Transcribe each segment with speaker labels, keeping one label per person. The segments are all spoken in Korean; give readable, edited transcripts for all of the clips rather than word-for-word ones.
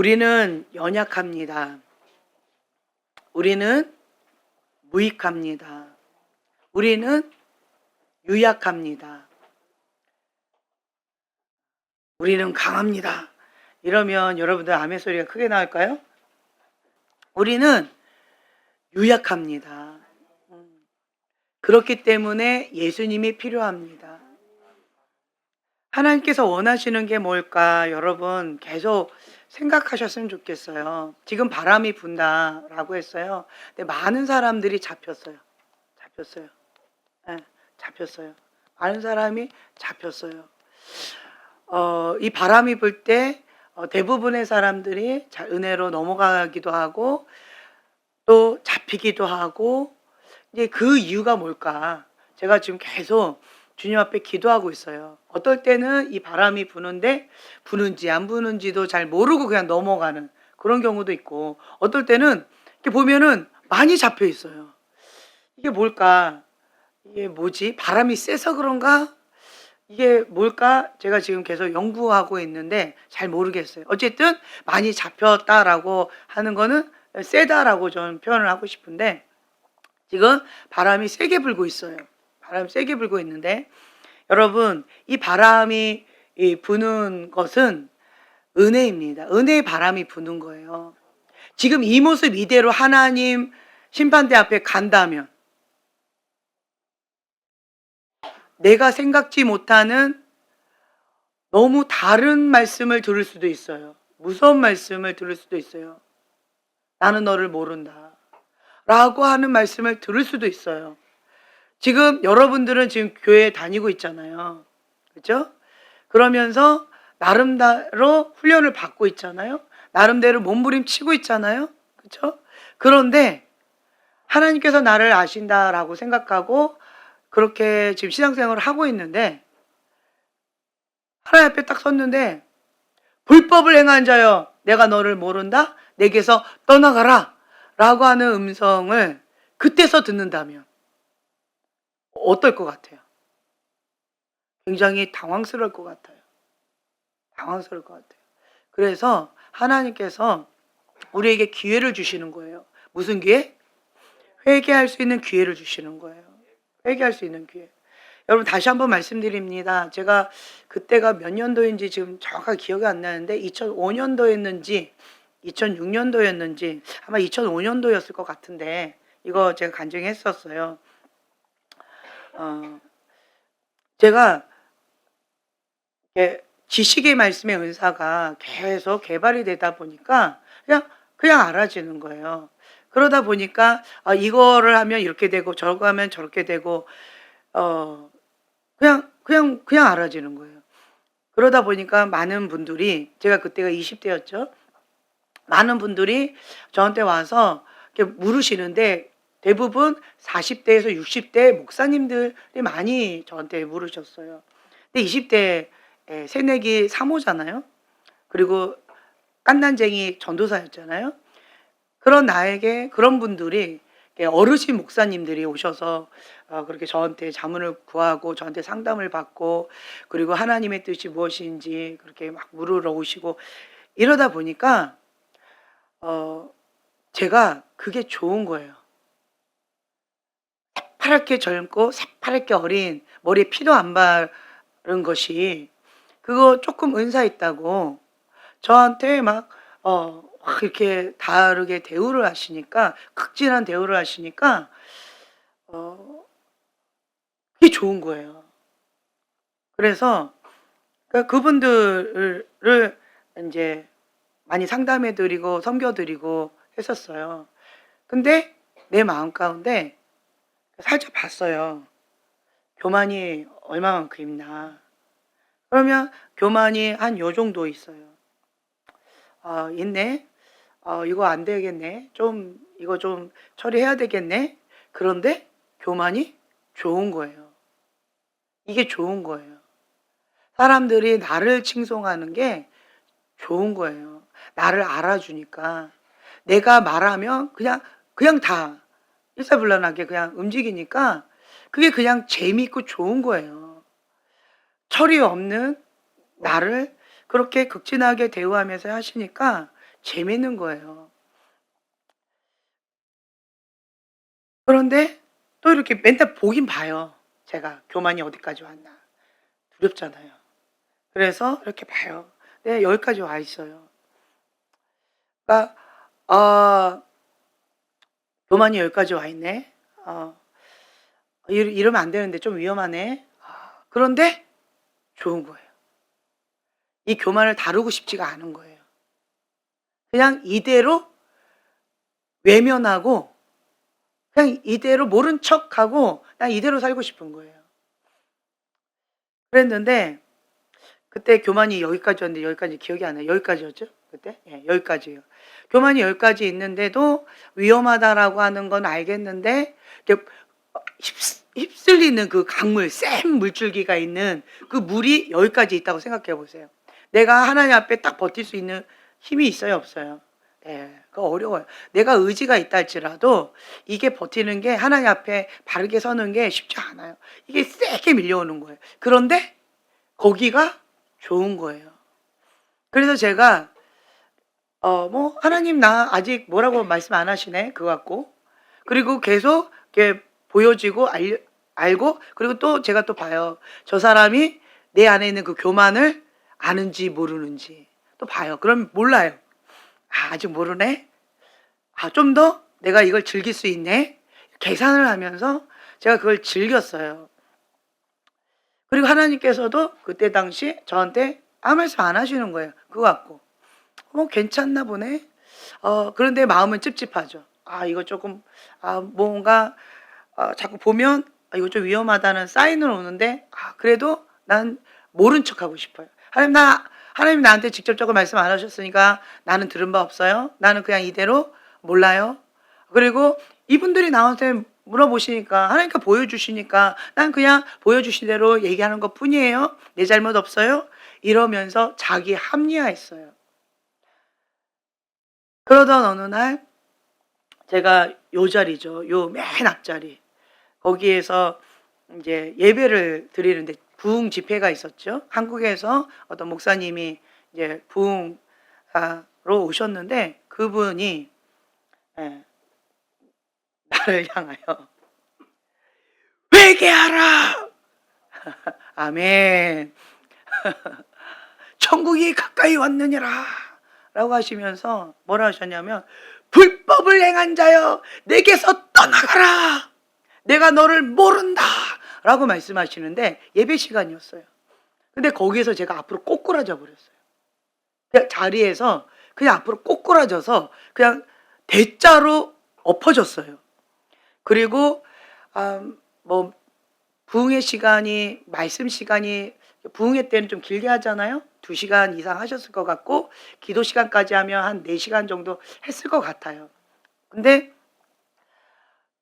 Speaker 1: 우리는 연약합니다. 우리는 무익합니다. 우리는 유약합니다. 우리는 강합니다. 이러면 여러분들 아멘 소리가 크게 나올까요? 우리는 유약합니다. 그렇기 때문에 예수님이 필요합니다. 하나님께서 원하시는 게 뭘까? 여러분 계속 생각하셨으면 좋겠어요. 지금 바람이 분다라고 했어요. 근데 많은 사람들이 잡혔어요. 네, 잡혔어요. 많은 사람이 잡혔어요. 이 바람이 불 때 대부분의 사람들이 은혜로 넘어가기도 하고 또 잡히기도 하고, 이제 그 이유가 뭘까? 제가 지금 계속 주님 앞에 기도하고 있어요. 어떨 때는 이 바람이 부는데 부는지 안 부는지도 잘 모르고 그냥 넘어가는 그런 경우도 있고, 어떨 때는 이렇게 보면은 많이 잡혀 있어요. 이게 뭘까? 이게 뭐지? 바람이 세서 그런가? 이게 뭘까? 제가 지금 계속 연구하고 있는데 잘 모르겠어요. 어쨌든 많이 잡혔다라고 하는 거는 세다라고 저는 표현을 하고 싶은데, 지금 바람이 세게 불고 있어요. 바람이 세게 불고 있는데, 여러분 이 바람이 부는 것은 은혜입니다. 은혜의 바람이 부는 거예요. 지금 이 모습 이대로 하나님 심판대 앞에 간다면 내가 생각지 못하는 너무 다른 말씀을 들을 수도 있어요. 무서운 말씀을 들을 수도 있어요. 나는 너를 모른다 라고 하는 말씀을 들을 수도 있어요. 지금 여러분들은 지금 교회에 다니고 있잖아요. 그렇죠? 그러면서 나름대로 훈련을 받고 있잖아요. 나름대로 몸부림치고 있잖아요. 그렇죠? 그런데 하나님께서 나를 아신다라고 생각하고 그렇게 지금 신앙생활을 하고 있는데, 하나님 앞에 딱 섰는데 불법을 행한 자여 내가 너를 모른다, 내게서 떠나가라 라고 하는 음성을 그때서 듣는다면 어떨 것 같아요? 굉장히 당황스러울 것 같아요. 당황스러울 것 같아요. 그래서 하나님께서 우리에게 기회를 주시는 거예요. 무슨 기회? 회개할 수 있는 기회를 주시는 거예요. 회개할 수 있는 기회. 여러분 다시 한번 말씀드립니다. 제가 그때가 몇 년도인지 지금 정확하게 기억이 안 나는데 2005년도였는지 2006년도였는지 아마 2005년도였을 것 같은데, 이거 제가 간증했었어요. 제가 지식의 말씀의 은사가 계속 개발이 되다 보니까 그냥 알아지는 거예요. 그러다 보니까 이거를 하면 이렇게 되고 저거 하면 저렇게 되고 그냥 알아지는 거예요. 그러다 보니까 많은 분들이, 제가 그때가 20대였죠. 많은 분들이 저한테 와서 이렇게 물으시는데 대부분 40대에서 60대 목사님들이 많이 저한테 물으셨어요. 근데 20대 새내기 사모잖아요. 그리고 깐난쟁이 전도사였잖아요. 그런 나에게 그런 분들이 어르신 목사님들이 오셔서 그렇게 저한테 자문을 구하고 저한테 상담을 받고, 그리고 하나님의 뜻이 무엇인지 그렇게 막 물으러 오시고, 이러다 보니까 제가 그게 좋은 거예요. 새파랗게 젊고 새파랗게 어린, 머리에 피도 안 바른 것이 그거 조금 은사 있다고 저한테 막 이렇게 다르게 대우를 하시니까, 극진한 대우를 하시니까 그게 좋은 거예요. 그래서 그분들을 이제 많이 상담해 드리고 섬겨 드리고 했었어요. 근데 내 마음 가운데 살짝 봤어요. 교만이 얼마만큼 있나. 그러면 교만이 한 요 정도 있어요. 있네. 이거 안 되겠네. 이거 좀 처리해야 되겠네. 그런데 교만이 좋은 거예요. 이게 좋은 거예요. 사람들이 나를 칭송하는 게 좋은 거예요. 나를 알아주니까. 내가 말하면 그냥 다 일사불란하게 그냥 움직이니까 그게 그냥 재미있고 좋은 거예요. 철이 없는 나를 그렇게 극진하게 대우하면서 하시니까 재밌는 거예요. 그런데 또 이렇게 맨날 보긴 봐요. 제가 교만이 어디까지 왔나. 두렵잖아요. 그래서 이렇게 봐요. 네, 여기까지 와 있어요. 그러니까 아, 교만이 여기까지 와 있네. 이러면 안 되는데 좀 위험하네. 그런데 좋은 거예요. 이 교만을 다루고 싶지가 않은 거예요. 그냥 이대로 외면하고 그냥 이대로 모른 척하고 그냥 이대로 살고 싶은 거예요. 그랬는데 그때 교만이 여기까지였는데 여기까지 기억이 안 나요. 여기까지였죠? 그때? 예, 여기까지요. 교만이 여기까지 있는데도 위험하다라고 하는 건 알겠는데 이렇게 휩쓸리는 그 강물, 센 물줄기가 있는 그 물이 여기까지 있다고 생각해 보세요. 내가 하나님 앞에 딱 버틸 수 있는 힘이 있어요, 없어요? 예, 그거 어려워요. 내가 의지가 있다 할지라도 이게 버티는 게 하나님 앞에 바르게 서는 게 쉽지 않아요. 이게 세게 밀려오는 거예요. 그런데 거기가 좋은 거예요. 그래서 제가 뭐 하나님 나 아직 뭐라고 말씀 안 하시네 그거 갖고 그리고 계속 이렇게 보여지고 알고 그리고 또 제가 또 봐요. 저 사람이 내 안에 있는 그 교만을 아는지 모르는지 또 봐요. 그럼 몰라요. 아직 모르네. 좀 더 내가 이걸 즐길 수 있네. 계산을 하면서 제가 그걸 즐겼어요. 그리고 하나님께서도 그때 당시 저한테 아무 말씀 안 하시는 거예요. 그거 갖고. 괜찮나 보네. 그런데 마음은 찝찝하죠. 이거 조금, 뭔가, 자꾸 보면, 이거 좀 위험하다는 사인은 오는데, 그래도 난 모른 척 하고 싶어요. 하나님 나한테 직접적으로 말씀 안 하셨으니까 나는 들은 바 없어요. 나는 그냥 이대로 몰라요. 그리고 이분들이 나한테 물어보시니까 하나님께 보여주시니까 난 그냥 보여주신 대로 얘기하는 것 뿐이에요. 내 잘못 없어요. 이러면서 자기 합리화했어요. 그러던 어느 날 제가 요 자리죠. 요 맨 앞자리. 거기에서 이제 예배를 드리는데 부흥 집회가 있었죠. 한국에서 어떤 목사님이 이제 부흥하러 오셨는데 그분이 예, 나를 향하여 회개하라. 아멘. 천국이 가까이 왔느니라. 라고 하시면서 뭐라 하셨냐면 불법을 행한 자여 내게서 떠나가라. 내가 너를 모른다. 라고 말씀하시는데 예배 시간이었어요. 근데 거기에서 제가 앞으로 꼬꾸라져 버렸어요. 그냥 자리에서 그냥 앞으로 꼬꾸라져서 그냥 대자로 엎어졌어요. 그리고 뭐 부흥의 시간이 말씀 시간이 부흥회 때는 좀 길게 하잖아요. 2시간 이상 하셨을 것 같고 기도 시간까지 하면 한 4시간 정도 했을 것 같아요. 근데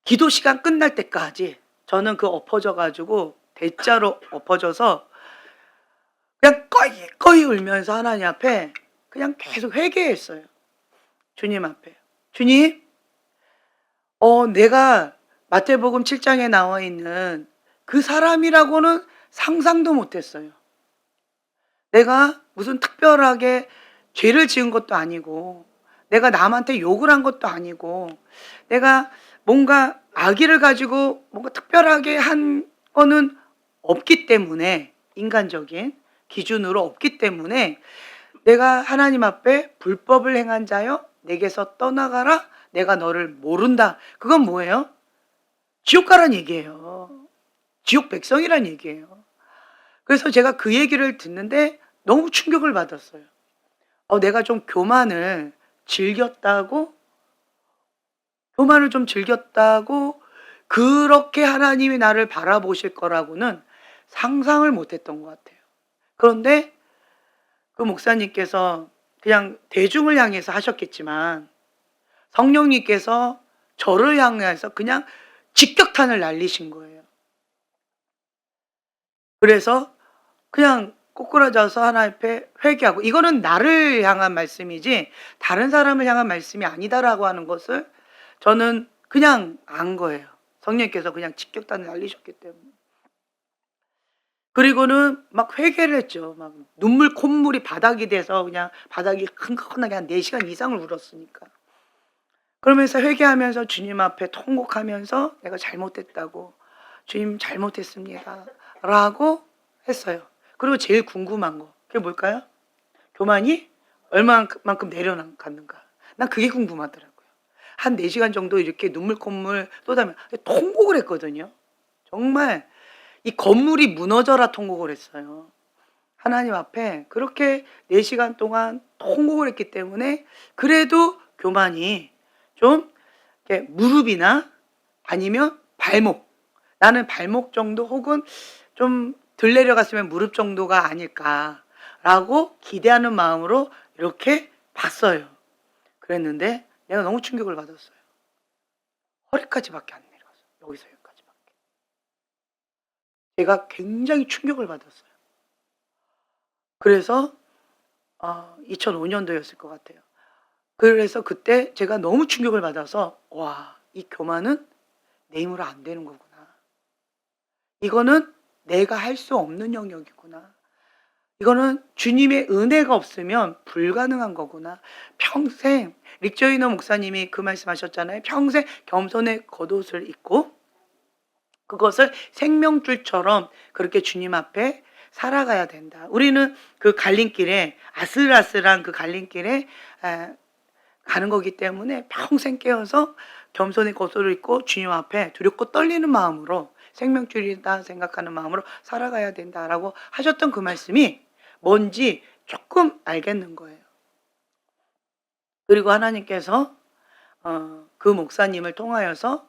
Speaker 1: 기도 시간 끝날 때까지 저는 그 엎어져 가지고 대자로 엎어져서 그냥 꺼이 울면서 하나님 앞에 그냥 계속 회개했어요. 주님 앞에. 주님, 내가 마태복음 7장에 나와 있는 그 사람이라고는 상상도 못했어요. 내가 무슨 특별하게 죄를 지은 것도 아니고 내가 남한테 욕을 한 것도 아니고 내가 뭔가 악의를 가지고 뭔가 특별하게 한 거는 없기 때문에 인간적인 기준으로 없기 때문에 내가 하나님 앞에 불법을 행한 자여 내게서 떠나가라. 내가 너를 모른다. 그건 뭐예요? 지옥 가란 얘기예요. 지옥 백성이란 얘기예요. 그래서 제가 그 얘기를 듣는데 너무 충격을 받았어요. 내가 좀 교만을 좀 즐겼다고 그렇게 하나님이 나를 바라보실 거라고는 상상을 못했던 것 같아요. 그런데 그 목사님께서 그냥 대중을 향해서 하셨겠지만 성령님께서 저를 향해서 그냥 직격탄을 날리신 거예요. 그래서 그냥 꼬꾸라져서 하나님 앞에 회개하고 이거는 나를 향한 말씀이지 다른 사람을 향한 말씀이 아니다라고 하는 것을 저는 그냥 안 거예요. 성령님께서 그냥 직격탄을 날리셨기 때문에. 그리고는 막 회개를 했죠. 막 눈물 콧물이 바닥이 돼서 그냥 바닥이 흥건하게 한 4시간 이상을 울었으니까. 그러면서 회개하면서 주님 앞에 통곡하면서 내가 잘못했다고 "주님 잘못했습니다."라고 했어요. 그리고 제일 궁금한 거 그게 뭘까요? 교만이 얼마만큼 내려갔는가. 난 그게 궁금하더라고요. 한 4시간 정도 이렇게 눈물 콧물 쏟아면 통곡을 했거든요. 정말 이 건물이 무너져라 통곡을 했어요. 하나님 앞에 그렇게 4시간 동안 통곡을 했기 때문에 그래도 교만이 좀 이렇게 무릎이나 아니면 발목, 나는 발목 정도 혹은 좀 덜 내려갔으면 무릎 정도가 아닐까라고 기대하는 마음으로 이렇게 봤어요. 그랬는데 내가 너무 충격을 받았어요. 허리까지밖에 안 내려갔어요. 여기서 여기까지밖에. 제가 굉장히 충격을 받았어요. 그래서 2005년도였을 것 같아요. 그래서 그때 제가 너무 충격을 받아서 '와, 이 교만은 내 힘으로 안 되는 거구나. 이거는 내가 할 수 없는 영역이구나. 이거는 주님의 은혜가 없으면 불가능한 거구나.' 평생 릭조이너 목사님이 그 말씀하셨잖아요. 평생 겸손의 겉옷을 입고 그것을 생명줄처럼 그렇게 주님 앞에 살아가야 된다. 우리는 그 갈림길에 아슬아슬한 그 갈림길에 가는 거기 때문에 평생 깨어서 겸손의 겉옷을 입고 주님 앞에 두렵고 떨리는 마음으로 생명줄이다 생각하는 마음으로 살아가야 된다라고 하셨던 그 말씀이 뭔지 조금 알겠는 거예요. 그리고 하나님께서 그 목사님을 통하여서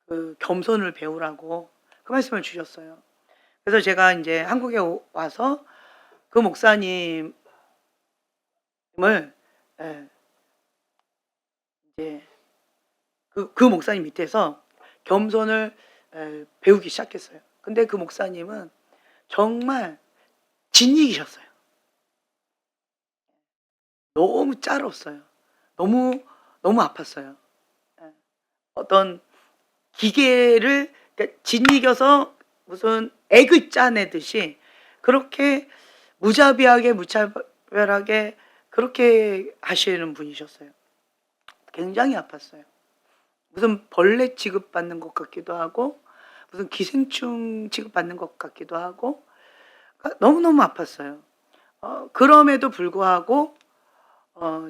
Speaker 1: 그 겸손을 배우라고 그 말씀을 주셨어요. 그래서 제가 이제 한국에 와서 그 목사님을 예, 이제 그 목사님 밑에서 겸손을 배우기 시작했어요. 근데 그 목사님은 정말 진이기셨어요. 너무 짤었어요. 너무 너무 아팠어요. 예. 어떤 기계를 그러니까 짓이겨서 무슨 액을 짜내듯이 그렇게 무자비하게 무차별하게 그렇게 하시는 분이셨어요. 굉장히 아팠어요. 무슨 벌레 취급받는 것 같기도 하고 무슨 기생충 취급받는 것 같기도 하고 너무너무 아팠어요. 그럼에도 불구하고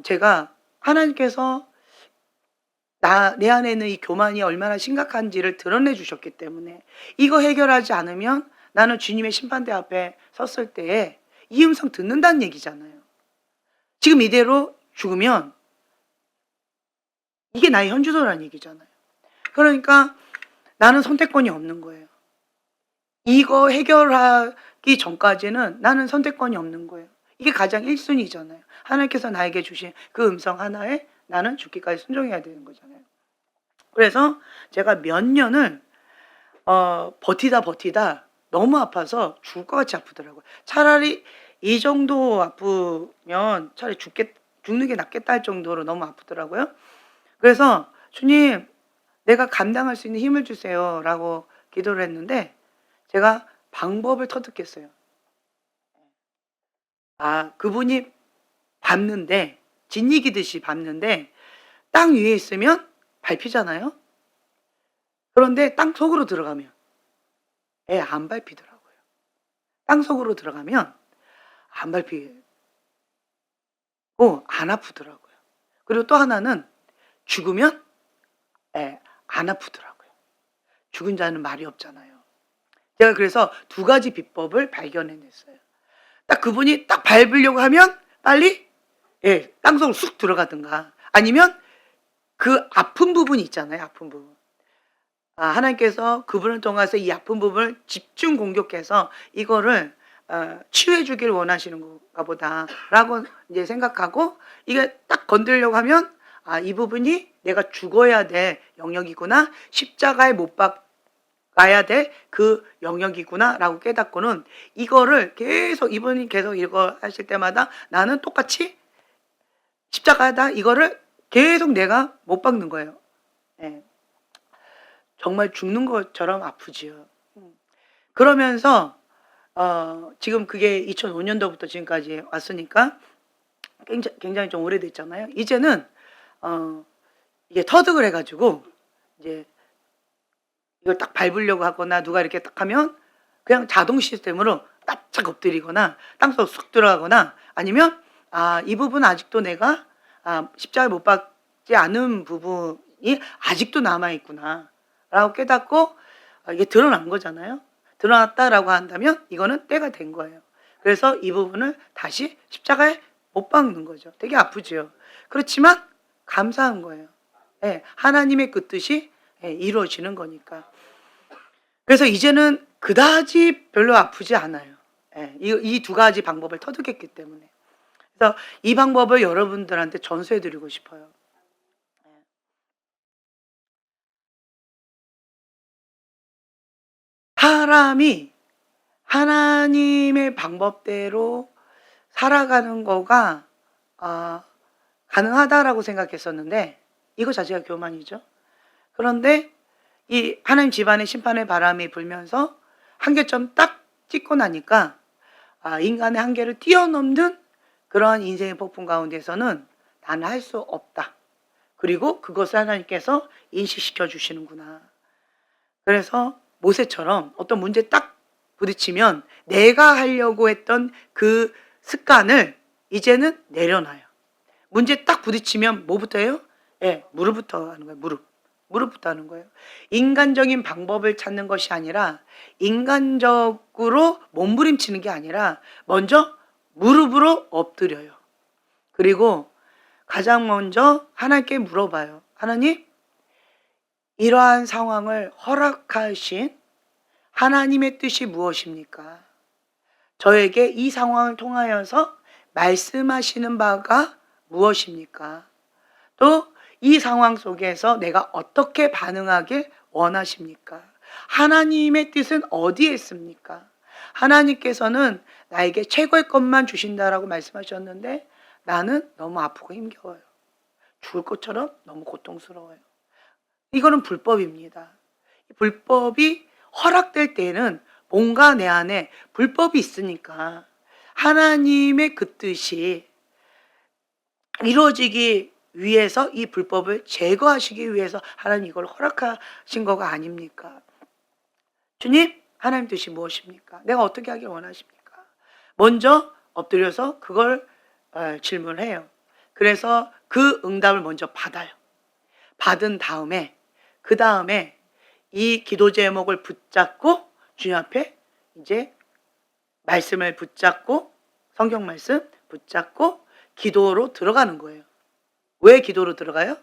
Speaker 1: 제가 하나님께서 내 안에 있는 이 교만이 얼마나 심각한지를 드러내 주셨기 때문에 이거 해결하지 않으면 나는 주님의 심판대 앞에 섰을 때에 이 음성 듣는다는 얘기잖아요. 지금 이대로 죽으면 이게 나의 현주소라는 얘기잖아요. 그러니까 나는 선택권이 없는 거예요. 이거 해결하기 전까지는 나는 선택권이 없는 거예요. 이게 가장 1순위잖아요. 하나님께서 나에게 주신 그 음성 하나에 나는 죽기까지 순종해야 되는 거잖아요. 그래서 제가 몇 년을 버티다 너무 아파서 죽을 것 같이 아프더라고요. 차라리 이 정도 아프면 차라리 죽는 게 낫겠다 할 정도로 너무 아프더라고요. 그래서 "주님, 내가 감당할 수 있는 힘을 주세요."라고 기도를 했는데 제가 방법을 터득했어요. 그분이 밟는데 짓이기듯이 밟는데 땅 위에 있으면 밟히잖아요. 그런데 땅속으로 들어가면 안 밟히더라고요. 땅속으로 들어가면 안 밟히고 안 아프더라고요. 그리고 또 하나는 죽으면 안 아프더라고요. 죽은 자는 말이 없잖아요. 제가 그래서 2가지 비법을 발견해냈어요. 딱 그분이 딱 밟으려고 하면 빨리 땅속으로 쑥 들어가든가 아니면 그 아픈 부분이 있잖아요, 아픈 부분. 하나님께서 그분을 통해서 이 아픈 부분을 집중 공격해서 이거를 치유해 주기를 원하시는 건가 보다라고 이제 생각하고 이게 딱 건드리려고 하면 이 부분이 내가 죽어야 될 영역이구나. 십자가에 못 박아야 될 그 영역이구나라고 깨닫고는 이거를 계속 이분이 계속 이거 하실 때마다 나는 똑같이 십자가다 이거를 계속 내가 못 박는 거예요. 예. 정말 죽는 것처럼 아프지요. 그러면서 지금 그게 2005년도부터 지금까지 왔으니까 굉장히 좀 오래됐잖아요. 이제는 이게 터득을 해 가지고 이제 이걸 딱 밟으려고 하거나 누가 이렇게 딱 하면 그냥 자동 시스템으로 납작 엎드리거나 땅속으로 쑥 들어가거나 아니면 '아 이 부분 아직도 내가 십자가를 못 박지 않은 부분이 아직도 남아 있구나.'라고 깨닫고 이게 드러난 거잖아요. 드러났다라고 한다면 이거는 때가 된 거예요. 그래서 이 부분을 다시 십자가에 못 박는 거죠. 되게 아프지요. 그렇지만 감사한 거예요. 예. 하나님의 그 뜻이 이루어지는 거니까. 그래서 이제는 그다지 별로 아프지 않아요. 예. 이 두 가지 방법을 터득했기 때문에. 그래서 이 방법을 여러분들한테 전수해 드리고 싶어요. 예. 사람이 하나님의 방법대로 살아가는 거가 아 가능하다라고 생각했었는데 이거 자체가 교만이죠. 그런데 이 하나님 집안의 심판의 바람이 불면서 한계점 딱 찍고 나니까 인간의 한계를 뛰어넘는 그러한 인생의 폭풍 가운데서는 '나는 할 수 없다.' 그리고 그것을 하나님께서 인식시켜 주시는구나. 그래서 모세처럼 어떤 문제에 딱 부딪히면 내가 하려고 했던 그 습관을 이제는 내려놔요. 문제에 딱 부딪히면 뭐부터 해요? 예, 무릎부터 하는 거예요. 무릎부터 하는 거예요. 인간적인 방법을 찾는 것이 아니라 인간적으로 몸부림치는 게 아니라 먼저 무릎으로 엎드려요. 그리고 가장 먼저 하나님께 물어봐요. 하나님, 이러한 상황을 허락하신 하나님의 뜻이 무엇입니까? 저에게 이 상황을 통하여서 말씀하시는 바가 무엇입니까? 또 이 상황 속에서 내가 어떻게 반응하길 원하십니까? 하나님의 뜻은 어디에 있습니까? 하나님께서는 나에게 최고의 것만 주신다라고 말씀하셨는데 나는 너무 아프고 힘겨워요. 죽을 것처럼 너무 고통스러워요. 이거는 불법입니다. 불법이 허락될 때에는 뭔가 내 안에 불법이 있으니까 하나님의 그 뜻이 이루어지기 위해서 이 불법을 제거하시기 위해서 하나님 이걸 허락하신 거가 아닙니까? 주님, 하나님 뜻이 무엇입니까? 내가 어떻게 하길 원하십니까? 먼저 엎드려서 그걸 질문해요. 그래서 그 응답을 먼저 받아요. 받은 다음에 그 다음에 이 기도 제목을 붙잡고 주님 앞에 이제 말씀을 붙잡고 성경 말씀 붙잡고 기도로 들어가는 거예요. 왜 기도로 들어가요?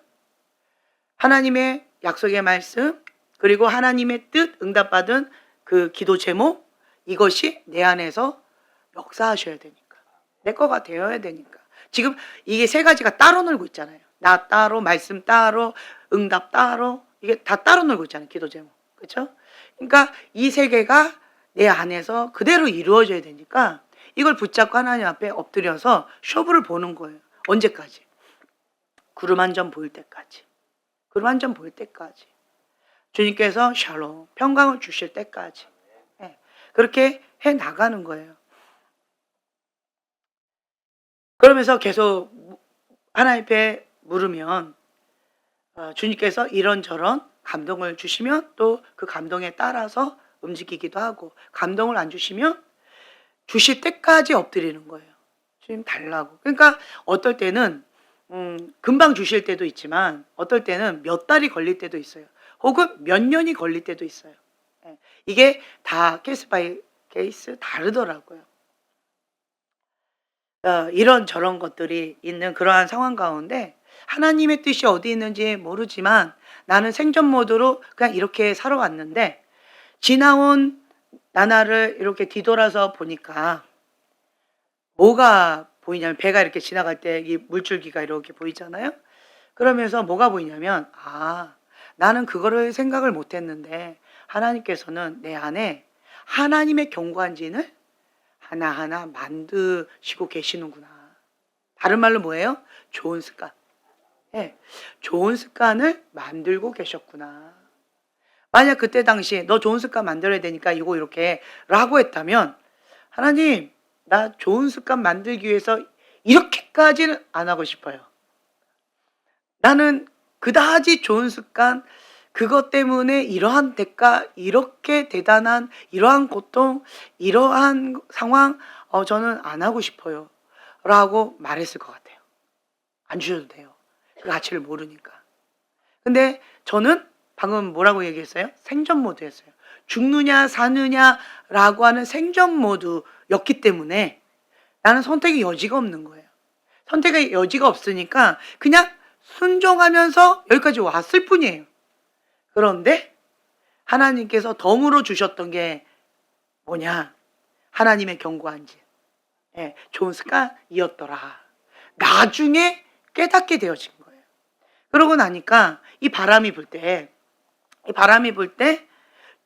Speaker 1: 하나님의 약속의 말씀 그리고 하나님의 뜻 응답받은 그 기도 제목 이것이 내 안에서 역사하셔야 되니까 내 거가 되어야 되니까 지금 이게 세 가지가 따로 놀고 있잖아요. 나 따로 말씀 따로 응답 따로 이게 다 따로 놀고 있잖아요. 기도 제목 그렇죠? 그러니까 이 세 개가 내 안에서 그대로 이루어져야 되니까 이걸 붙잡고 하나님 앞에 엎드려서 쇼부를 보는 거예요. 언제까지? 구름 한 점 보일 때까지. 구름 한 점 보일 때까지. 주님께서 샬롬 평강을 주실 때까지. 네. 그렇게 해 나가는 거예요. 그러면서 계속 하나님 앞에 물으면 주님께서 이런저런 감동을 주시면 또 그 감동에 따라서 움직이기도 하고 감동을 안 주시면 주실 때까지 엎드리는 거예요. 주님 달라고. 그러니까 어떨 때는 금방 주실 때도 있지만 어떨 때는 몇 달이 걸릴 때도 있어요. 혹은 몇 년이 걸릴 때도 있어요. 예. 이게 다 케이스 바이 케이스 다르더라고요. 이런저런 것들이 있는 그러한 상황 가운데 하나님의 뜻이 어디 있는지 모르지만 나는 생존 모드로 그냥 이렇게 살아왔는데 지나온 나날을 이렇게 뒤돌아서 보니까 뭐가 보이냐면 배가 이렇게 지나갈 때 이 물줄기가 이렇게 보이잖아요. 그러면서 뭐가 보이냐면 나는 그거를 생각을 못 했는데 하나님께서는 내 안에 하나님의 경관진을 하나하나 만드시고 계시는구나. 다른 말로 뭐예요? 좋은 습관. 예, 좋은 습관을 만들고 계셨구나. 만약 그때 당시에 너 좋은 습관 만들어야 되니까 이거 이렇게 라고 했다면 하나님, 나 좋은 습관 만들기 위해서 이렇게까지는 안 하고 싶어요. 나는 그다지 좋은 습관, 그것 때문에 이러한 대가, 이렇게 대단한 이러한 고통, 이러한 상황, 저는 안 하고 싶어요. 라고 말했을 것 같아요. 안 주셔도 돼요. 그 가치를 모르니까. 근데 저는 방금 뭐라고 얘기했어요? 생존 모드였어요. 죽느냐 사느냐라고 하는 생존 모드였기 때문에 나는 선택의 여지가 없는 거예요. 선택의 여지가 없으니까 그냥 순종하면서 여기까지 왔을 뿐이에요. 그런데 하나님께서 덤으로 주셨던 게 뭐냐? 하나님의 견고한 진, 좋은 습관이었더라. 나중에 깨닫게 되어진 거예요. 그러고 나니까 이 바람이 불 때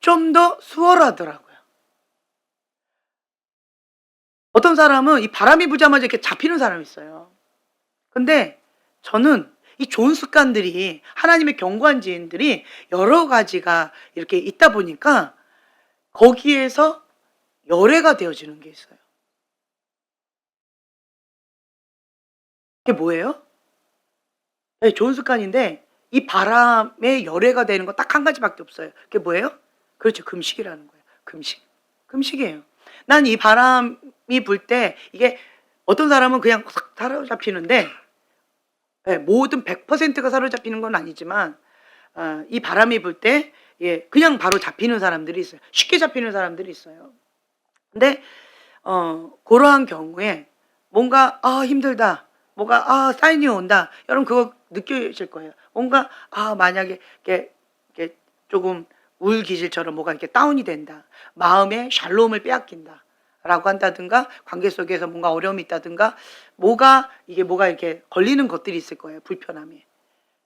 Speaker 1: 좀 더 수월하더라고요. 어떤 사람은 이 바람이 불자마자 이렇게 잡히는 사람이 있어요. 근데 저는 이 좋은 습관들이, 하나님의 견고한 지인들이 여러 가지가 이렇게 있다 보니까 거기에서 열애가 되어지는 게 있어요. 그게 뭐예요? 네, 좋은 습관인데 이 바람에 열애가 되는 거 딱 한 가지밖에 없어요. 그게 뭐예요? 그렇죠. 금식이라는 거예요. 금식. 금식이에요. 난 이 바람이 불 때 이게 어떤 사람은 그냥 싹 사로잡히는데, 모든 100%가 사로잡히는 건 아니지만 이 바람이 불 때 그냥 바로 잡히는 사람들이 있어요. 쉽게 잡히는 사람들이 있어요. 근데 그러한 경우에 뭔가 힘들다, 뭐가 사인이 온다. 여러분 그거 느끼실 거예요. 뭔가 만약에 이렇게 조금 우울기질처럼 뭐가 이렇게 다운이 된다, 마음의 샬롬을 빼앗긴다 라고 한다든가, 관계 속에서 뭔가 어려움이 있다든가, 뭐가 이렇게 걸리는 것들이 있을 거예요. 불편함이.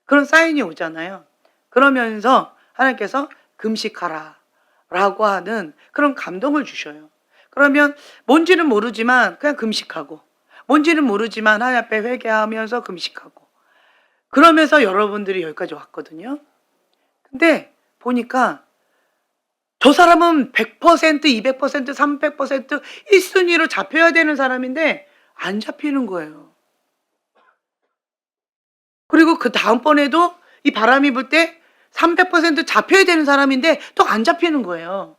Speaker 1: 그런 사인이 오잖아요. 그러면서 하나님께서 금식하라 라고 하는 그런 감동을 주셔요. 그러면 뭔지는 모르지만 그냥 금식하고, 뭔지는 모르지만 하나님 앞에 회개하면서 금식하고, 그러면서 여러분들이 여기까지 왔거든요. 근데 보니까 저 사람은 100%, 200%, 300% 1순위로 잡혀야 되는 사람인데 안 잡히는 거예요. 그리고 그 다음번에도 이 바람이 불 때 300% 잡혀야 되는 사람인데 또 안 잡히는 거예요.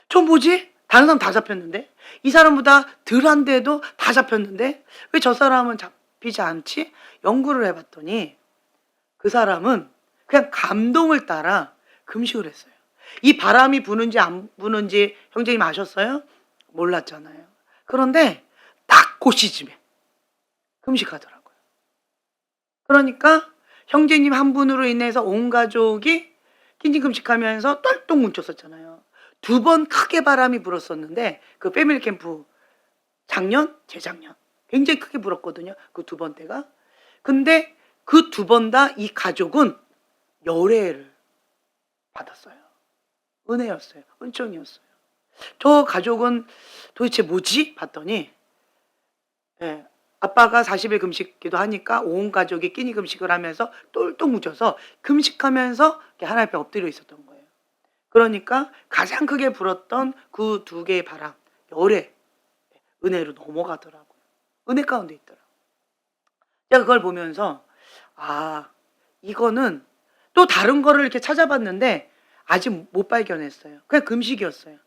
Speaker 1: 저 뭐지? 다른 사람 다 잡혔는데? 이 사람보다 덜한데도 다 잡혔는데 왜 저 사람은 잡히지 않지? 연구를 해봤더니 그 사람은 그냥 감동을 따라 금식을 했어요. 이 바람이 부는지 안 부는지 형제님 아셨어요? 몰랐잖아요. 그런데 딱 그 시점에 금식하더라고요. 그러니까 형제님 한 분으로 인해서 온 가족이 긴진 금식하면서 똘똘 뭉쳤었잖아요. 2번 크게 바람이 불었었는데 그 패밀리 캠프 작년, 재작년 굉장히 크게 불었거든요. 그 2번 때가. 근데 그 2번 다 이 가족은 열애를 받았어요. 은혜였어요. 은총이었어요. 저 가족은 도대체 뭐지? 봤더니 아빠가 40일 금식 기도하니까 온 가족이 끼니 금식을 하면서 똘똘 뭉쳐서 금식하면서 하나님 앞에 엎드려 있었던 거예요. 그러니까 가장 크게 불었던 그 2개의 바람, 열애, 은혜로 넘어가더라고요. 은혜 가운데 있더라고요. 제가 그걸 보면서 이거는 또 다른 거를 이렇게 찾아봤는데 아직 못 발견했어요. 그냥 금식이었어요.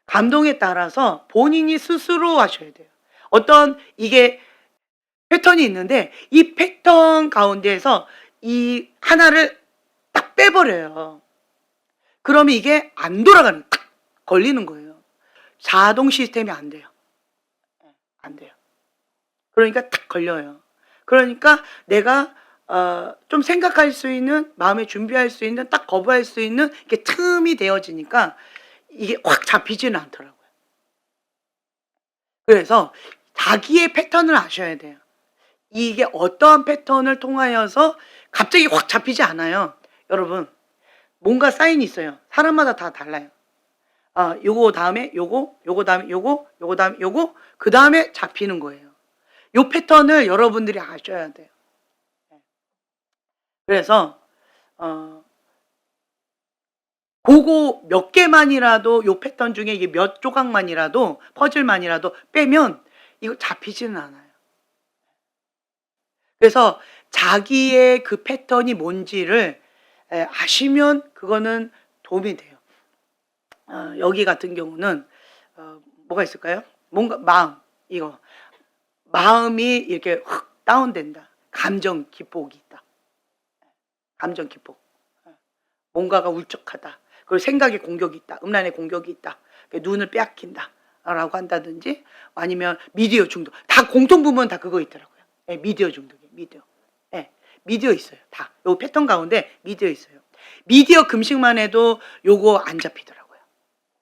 Speaker 1: 감동에 따라서 본인이 스스로 하셔야 돼요. 어떤 이게 패턴이 있는데 이 패턴 가운데에서 이 하나를 딱 빼버려요. 그러면 이게 안 돌아가는, 탁 걸리는 거예요. 자동 시스템이 안 돼요. 안 돼요. 그러니까 탁 걸려요. 그러니까 내가 좀 생각할 수 있는, 마음에 준비할 수 있는, 딱 거부할 수 있는 이게 틈이 되어지니까 이게 확 잡히지는 않더라고요. 그래서 자기의 패턴을 아셔야 돼요. 이게 어떠한 패턴을 통하여서 갑자기 확 잡히지 않아요. 여러분, 뭔가 사인이 있어요. 사람마다 다 달라요. 요거 다음에 요거 다음에 요거 다음에 요거, 그 다음에 잡히는 거예요. 요 패턴을 여러분들이 아셔야 돼요. 그래서 그거 몇 개만이라도 요 패턴 중에 이게 몇 조각만이라도 퍼즐만이라도 빼면 이거 잡히지는 않아요. 그래서 자기의 그 패턴이 뭔지를 아시면 그거는 도움이 돼요. 여기 같은 경우는 뭐가 있을까요? 뭔가 마음, 이거 마음이 이렇게 확 다운된다. 감정 기복이 있다. 감정 기복. 뭔가가 울적하다. 그리고 생각에 공격이 있다. 음란의 공격이 있다. 눈을 빼앗긴다. 라고 한다든지 아니면 미디어 중독. 다 공통부분 다 그거 있더라고요. 예, 미디어 중독이에요. 미디어. 예, 미디어 있어요. 다. 요 패턴 가운데 미디어 있어요. 미디어 금식만 해도 요거 안 잡히더라고요.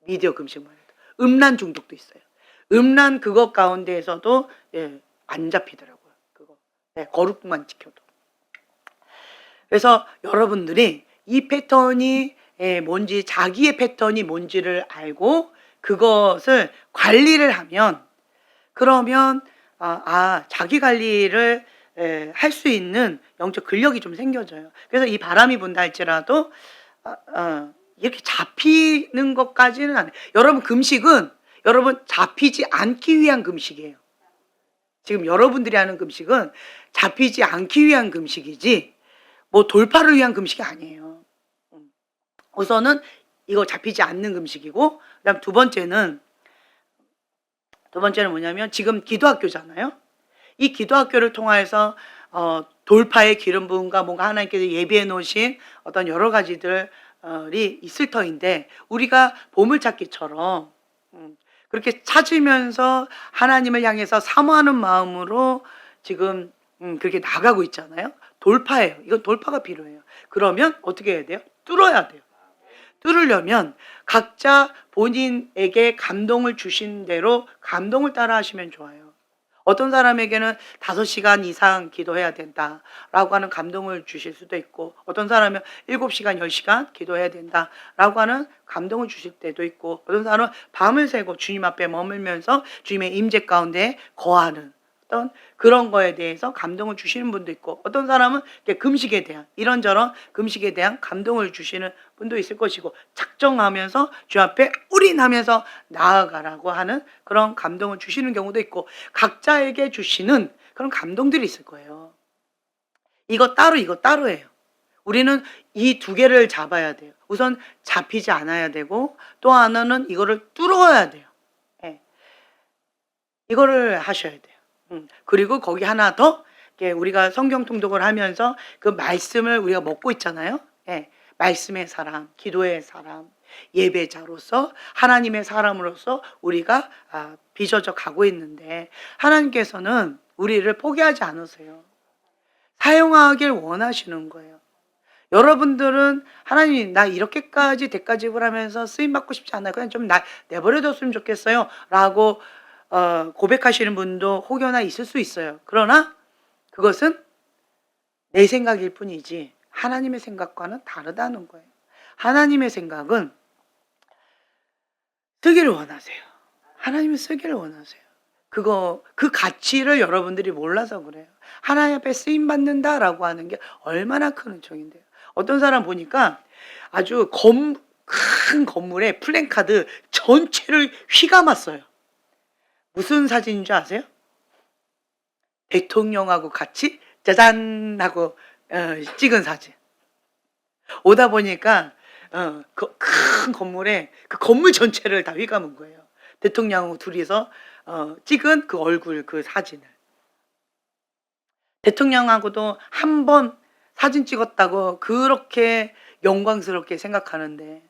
Speaker 1: 미디어 금식만 해도. 음란 중독도 있어요. 음란 그것 가운데에서도 예, 안 잡히더라고요. 그거. 예, 거룩만 지켜도. 그래서 여러분들이 이 패턴이 뭔지, 자기의 패턴이 뭔지를 알고 그것을 관리를 하면, 그러면 자기 관리를 할 수 있는 영적 근력이 좀 생겨져요. 그래서 이 바람이 분다 할지라도 이렇게 잡히는 것까지는 안 해요. 여러분, 금식은 여러분 잡히지 않기 위한 금식이에요. 지금 여러분들이 하는 금식은 잡히지 않기 위한 금식이지 뭐 돌파를 위한 금식이 아니에요. 우선은 이거 잡히지 않는 금식이고, 그다음 두 번째는 뭐냐면 지금 기도학교잖아요. 이 기도학교를 통해서 돌파의 기름 부음과 뭔가 하나님께서 예비해 놓으신 어떤 여러 가지들이 있을 터인데, 우리가 보물찾기처럼 그렇게 찾으면서 하나님을 향해서 사모하는 마음으로 지금 그렇게 나가고 있잖아요. 돌파예요. 이건 돌파가 필요해요. 그러면 어떻게 해야 돼요? 뚫어야 돼요. 뚫으려면 각자 본인에게 감동을 주신 대로 감동을 따라 하시면 좋아요. 어떤 사람에게는 5시간 이상 기도해야 된다라고 하는 감동을 주실 수도 있고, 어떤 사람은 7시간, 10시간 기도해야 된다라고 하는 감동을 주실 때도 있고, 어떤 사람은 밤을 새고 주님 앞에 머물면서 주님의 임재 가운데 거하는 어떤 그런 거에 대해서 감동을 주시는 분도 있고, 어떤 사람은 금식에 대한, 이런저런 금식에 대한 감동을 주시는 분도 있을 것이고, 작정하면서 주 앞에 올인하면서 나아가라고 하는 그런 감동을 주시는 경우도 있고, 각자에게 주시는 그런 감동들이 있을 거예요. 이거 따로예요. 우리는 이 두 개를 잡아야 돼요. 우선 잡히지 않아야 되고, 또 하나는 이거를 뚫어야 돼요. 예. 이거를 하셔야 돼요. 그리고 거기 하나 더, 우리가 성경 통독을 하면서 그 말씀을 우리가 먹고 있잖아요. 예, 말씀의 사람, 기도의 사람, 예배자로서 하나님의 사람으로서 우리가 빚어져 가고 있는데, 하나님께서는 우리를 포기하지 않으세요. 사용하길 원하시는 거예요. 여러분들은 하나님, 나 이렇게까지 대가집을 하면서 쓰임받고 싶지 않아요. 그냥 좀 내버려뒀으면 좋겠어요 라고 고백하시는 분도 혹여나 있을 수 있어요. 그러나 그것은 내 생각일 뿐이지 하나님의 생각과는 다르다는 거예요. 하나님의 생각은 쓰기를 원하세요. 하나님은 쓰기를 원하세요. 그 가치를 여러분들이 몰라서 그래요. 하나님 앞에 쓰임받는다라고 하는 게 얼마나 큰 은총인데요. 어떤 사람 보니까 아주 큰 건물에 플랜카드 전체를 휘감았어요. 무슨 사진인 줄 아세요? 대통령하고 같이 짜잔 하고 찍은 사진. 오다 보니까 그 큰 건물에 그 건물 전체를 다 휘감은 거예요. 대통령하고 둘이서 찍은 그 얼굴, 그 사진을. 대통령하고도 한 번 사진 찍었다고 그렇게 영광스럽게 생각하는데,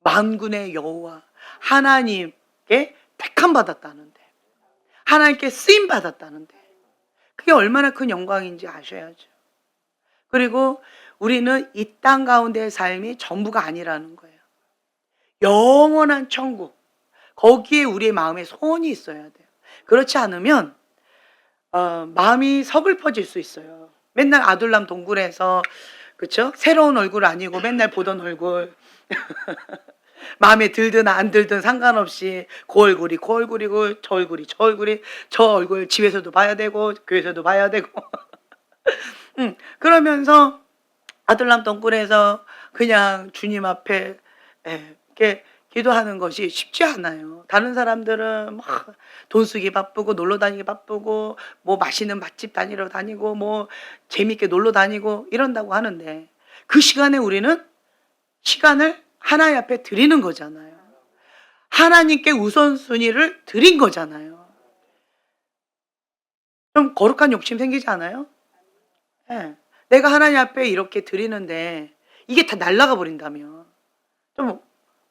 Speaker 1: 만군의 여호와 하나님께 택함 받았다는데, 하나님께 쓰임 받았다는데, 그게 얼마나 큰 영광인지 아셔야죠. 그리고 우리는 이 땅 가운데의 삶이 전부가 아니라는 거예요. 영원한 천국, 거기에 우리의 마음에 소원이 있어야 돼요. 그렇지 않으면 마음이 서글퍼질 수 있어요. 맨날 아둘람 동굴에서, 그렇죠? 새로운 얼굴 아니고 맨날 보던 얼굴 마음에 들든 안 들든 상관없이 그 얼굴이 그 얼굴이고 저 얼굴이 저 얼굴이, 저 얼굴 집에서도 봐야 되고 교회에서도 봐야 되고 그러면서 아들람 덩굴에서 그냥 주님 앞에 이렇게 기도하는 것이 쉽지 않아요. 다른 사람들은 막 돈 쓰기 바쁘고 놀러 다니기 바쁘고 뭐 맛있는 맛집 다니러 다니고 뭐 재밌게 놀러 다니고 이런다고 하는데 그 시간에 우리는 시간을 하나님 앞에 드리는 거잖아요. 하나님께 우선순위를 드린 거잖아요. 좀 거룩한 욕심 생기지 않아요? 예. 내가 하나님 앞에 이렇게 드리는데 이게 다 날아가 버린다면 좀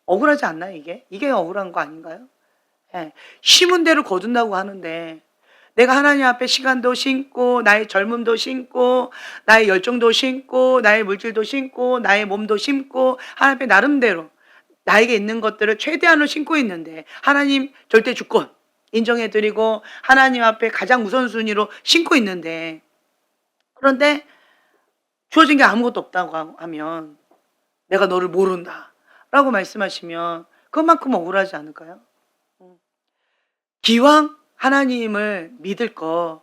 Speaker 1: 억울하지 않나요, 이게? 이게 억울한 거 아닌가요? 예. 심은 대로 거둔다고 하는데 내가 하나님 앞에 시간도 싣고 나의 젊음도 싣고 나의 열정도 싣고 나의 물질도 싣고 나의 몸도 심고 하나님 앞에 나름대로 나에게 있는 것들을 최대한으로 심고 있는데 하나님 절대 주권 인정해 드리고 하나님 앞에 가장 우선순위로 심고 있는데 그런데 주어진 게 아무것도 없다고 하면 내가 너를 모른다 라고 말씀하시면 그것만큼 억울하지 않을까요? 기왕 하나님을 믿을 거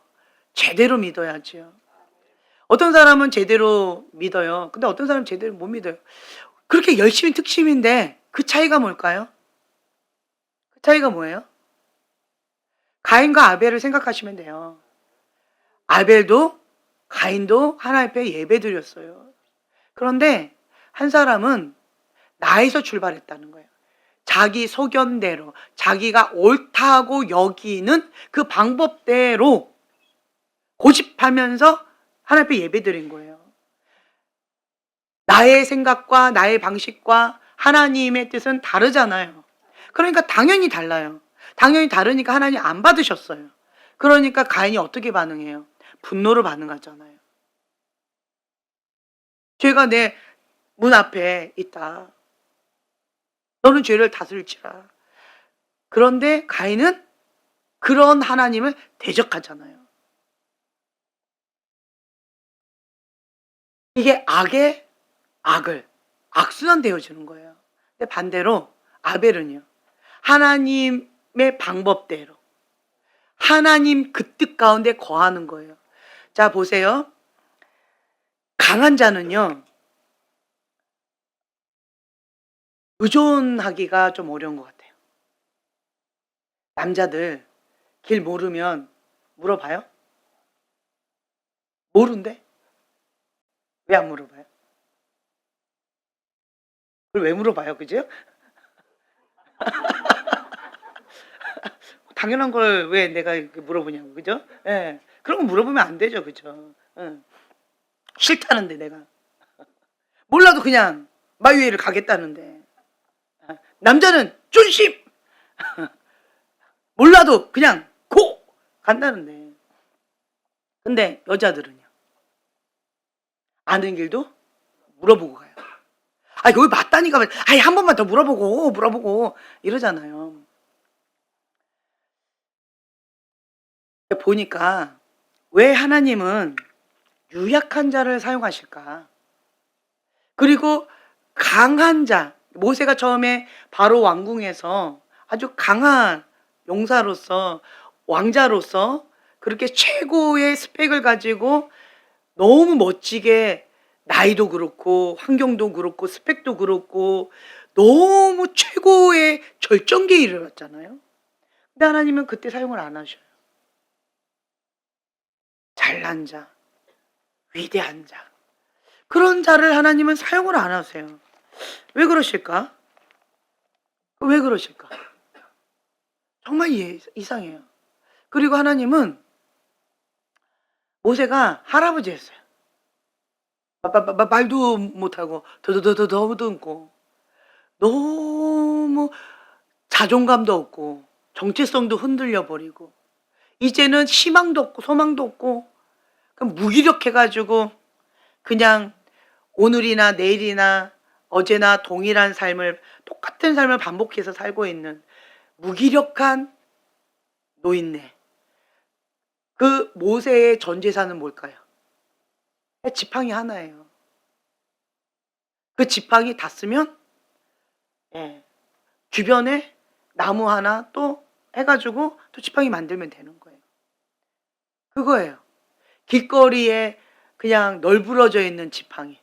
Speaker 1: 제대로 믿어야지요. 어떤 사람은 제대로 믿어요. 근데 어떤 사람은 제대로 못 믿어요. 그렇게 열심히 특심인데 그 차이가 뭘까요? 그 차이가 뭐예요? 가인과 아벨을 생각하시면 돼요. 아벨도 가인도 하나님 앞에 예배드렸어요. 그런데 한 사람은 나에서 출발했다는 거예요. 자기 소견대로 자기가 옳다고 여기는 그 방법대로 고집하면서 하나님 앞에 예배드린 거예요. 나의 생각과 나의 방식과 하나님의 뜻은 다르잖아요. 그러니까 당연히 달라요. 당연히 다르니까 하나님 안 받으셨어요. 그러니까 가인이 어떻게 반응해요? 분노로 반응하잖아요. 죄가 내 문 앞에 있다. 너는 죄를 다스릴지라. 그런데 가인은 그런 하나님을 대적하잖아요. 이게 악의 악을 악순환되어 주는 거예요. 근데 반대로 아벨은요. 하나님의 방법대로 하나님 그 뜻 가운데 거하는 거예요. 자 보세요. 강한 자는요. 의존하기가 좀 어려운 것 같아요. 남자들 길 모르면 물어봐요? 모른대? 왜 안 물어봐요? 그걸 왜 물어봐요? 그죠? 당연한 걸 왜 내가 이렇게 물어보냐고. 그죠? 예. 그런 거 물어보면 안 되죠. 그죠? 예. 싫다는데 내가. 몰라도 그냥 마이웨이를 가겠다는데. 남자는 쫀심! 몰라도 그냥 고! 간다는데. 근데 여자들은요. 아는 길도 물어보고 가요. 아, 여기 맞다니까. 아이, 한 번만 더 물어보고 이러잖아요. 보니까 왜 하나님은 유약한 자를 사용하실까? 그리고 강한 자, 모세가 처음에 바로 왕궁에서 아주 강한 용사로서 왕자로서 그렇게 최고의 스펙을 가지고 너무 멋지게 나이도 그렇고 환경도 그렇고 스펙도 그렇고 너무 최고의 절정기에 이르렀잖아요. 근데 하나님은 그때 사용을 안 하셔요. 잘난 자, 위대한 자. 그런 자를 하나님은 사용을 안 하세요. 왜 그러실까? 왜 그러실까? 정말 이상해요. 그리고 하나님은 모세가 할아버지였어요. 말도 못하고 더듬고 너무 자존감도 없고 정체성도 흔들려 버리고 이제는 희망도 없고 소망도 없고 무기력해가지고 그냥 오늘이나 내일이나 어제나 동일한 삶을 똑같은 삶을 반복해서 살고 있는 무기력한 노인네. 그 모세의 전 재산은 뭘까요? 지팡이 하나예요. 그 지팡이 다 쓰면 주변에 나무 하나 또 해가지고 또 지팡이 만들면 되는 거예요. 그거예요. 길거리에 그냥 널브러져 있는 지팡이.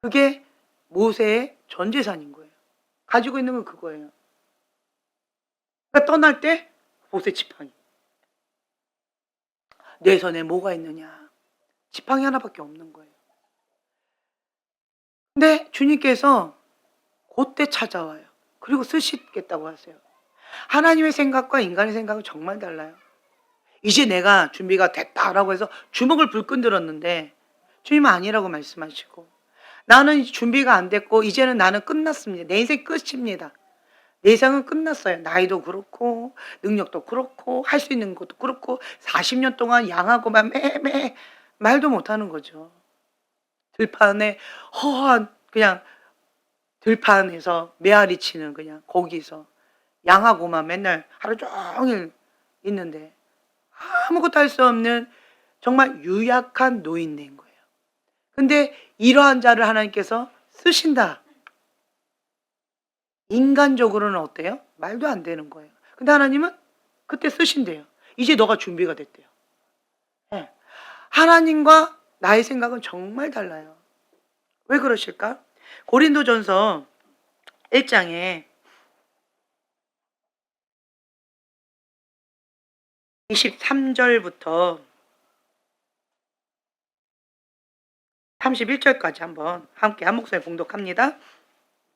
Speaker 1: 그게 모세의 전 재산인 거예요. 가지고 있는 건 그거예요. 그러니까 떠날 때 모세 지팡이. 내 손에 뭐가 있느냐? 지팡이 하나밖에 없는 거예요. 근데 주님께서 그때 찾아와요. 그리고 쓰시겠다고 하세요. 하나님의 생각과 인간의 생각은 정말 달라요. 이제 내가 준비가 됐다라고 해서 주먹을 불끈 들었는데 주님은 아니라고 말씀하시고, 나는 준비가 안 됐고 이제는 나는 끝났습니다. 내 인생 끝입니다. 내 인생은 끝났어요. 나이도 그렇고 능력도 그렇고 할 수 있는 것도 그렇고 40년 동안 양하고만 매매 말도 못하는 거죠. 들판에 허한 그냥 들판에서 메아리 치는 그냥 거기서 양하고만 맨날 하루 종일 있는데 아무것도 할 수 없는 정말 유약한 노인인 거예요. 근데 이러한 자를 하나님께서 쓰신다. 인간적으로는 어때요? 말도 안 되는 거예요. 근데 하나님은 그때 쓰신대요. 이제 너가 준비가 됐대요. 예. 하나님과 나의 생각은 정말 달라요. 왜 그러실까? 고린도전서 1장에 23절부터 31절까지 한번 함께 한 목소리 봉독합니다.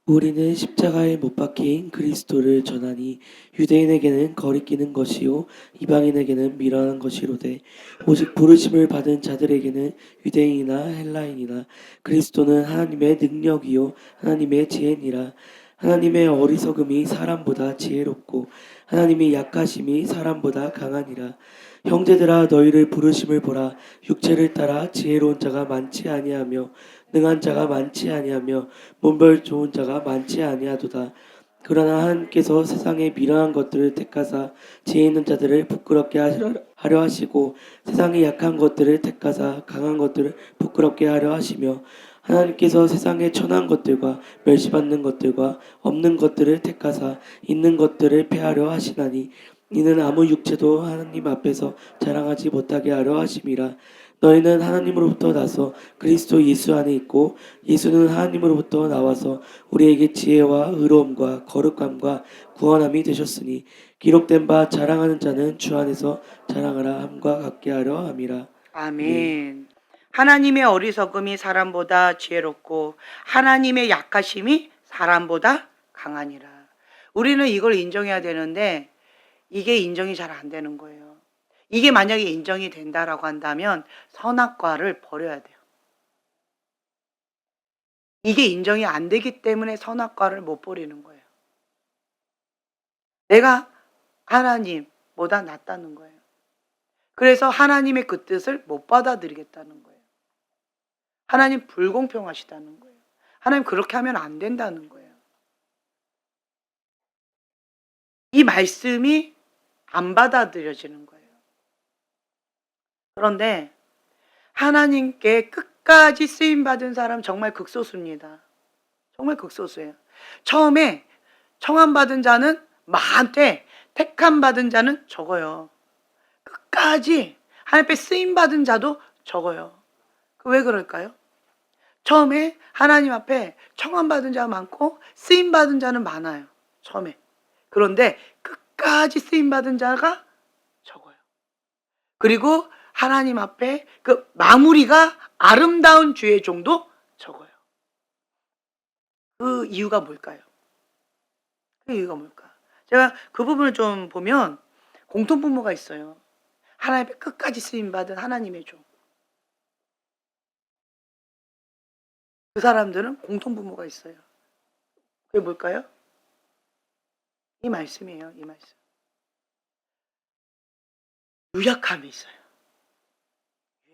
Speaker 2: 우리는 십자가에 못 박힌 그리스도를 전하니 유대인에게는 거리끼는 것이요 이방인에게는 미련한 것이로되 오직 부르심을 받은 자들에게는 유대인이나 헬라인이나 그리스도는 하나님의 능력이요 하나님의 지혜니라. 하나님의 어리석음이 사람보다 지혜롭고 하나님의 약하심이 사람보다 강하니라. 형제들아 너희를 부르심을 보라. 육체를 따라 지혜로운 자가 많지 아니하며 능한 자가 많지 아니하며 몸별 좋은 자가 많지 아니하도다. 그러나 하나님께서 세상의 미련한 것들을 택하사 지혜 있는 자들을 부끄럽게 하려 하시고 세상의 약한 것들을 택하사 강한 것들을 부끄럽게 하려 하시며 하나님께서 세상의 천한 것들과 멸시받는 것들과 없는 것들을 택하사 있는 것들을 폐하려 하시나니 이는 아무 육체도 하나님 앞에서 자랑하지 못하게 하려 하심이라. 너희는 하나님으로부터 나서 그리스도 예수 안에 있고 예수는 하나님으로부터 나와서 우리에게 지혜와 의로움과 거룩함과 구원함이 되셨으니 기록된 바 자랑하는 자는 주 안에서 자랑하라 함과 같게 하려 함이라.
Speaker 1: 아멘. 하나님의 어리석음이 사람보다 지혜롭고 하나님의 약하심이 사람보다 강하니라. 우리는 이걸 인정해야 되는데 이게 인정이 잘 안 되는 거예요. 이게 만약에 인정이 된다라고 한다면 선악과를 버려야 돼요. 이게 인정이 안 되기 때문에 선악과를 못 버리는 거예요. 내가 하나님보다 낫다는 거예요. 그래서 하나님의 그 뜻을 못 받아들이겠다는 거예요. 하나님 불공평하시다는 거예요. 하나님 그렇게 하면 안 된다는 거예요. 이 말씀이 안 받아들여지는 거예요. 그런데 하나님께 끝까지 쓰임받은 사람 정말 극소수입니다. 정말 극소수예요. 처음에 청함받은 자는 많대, 택함받은 자는 적어요. 끝까지 하나님 앞에 쓰임받은 자도 적어요. 왜 그럴까요? 처음에 하나님 앞에 청함받은 자가 많고 쓰임받은 자는 많아요. 처음에. 그런데 끝까지 쓰임받은 자가 적어요. 그리고 하나님 앞에 그 마무리가 아름다운 주의 종도 적어요. 그 이유가 뭘까요? 그 이유가 뭘까? 제가 그 부분을 좀 보면 공통분모가 있어요. 하나님 앞에 끝까지 쓰임받은 하나님의 종. 그 사람들은 공통분모가 있어요. 그게 뭘까요? 이 말씀이에요. 이 말씀. 유약함이 있어요.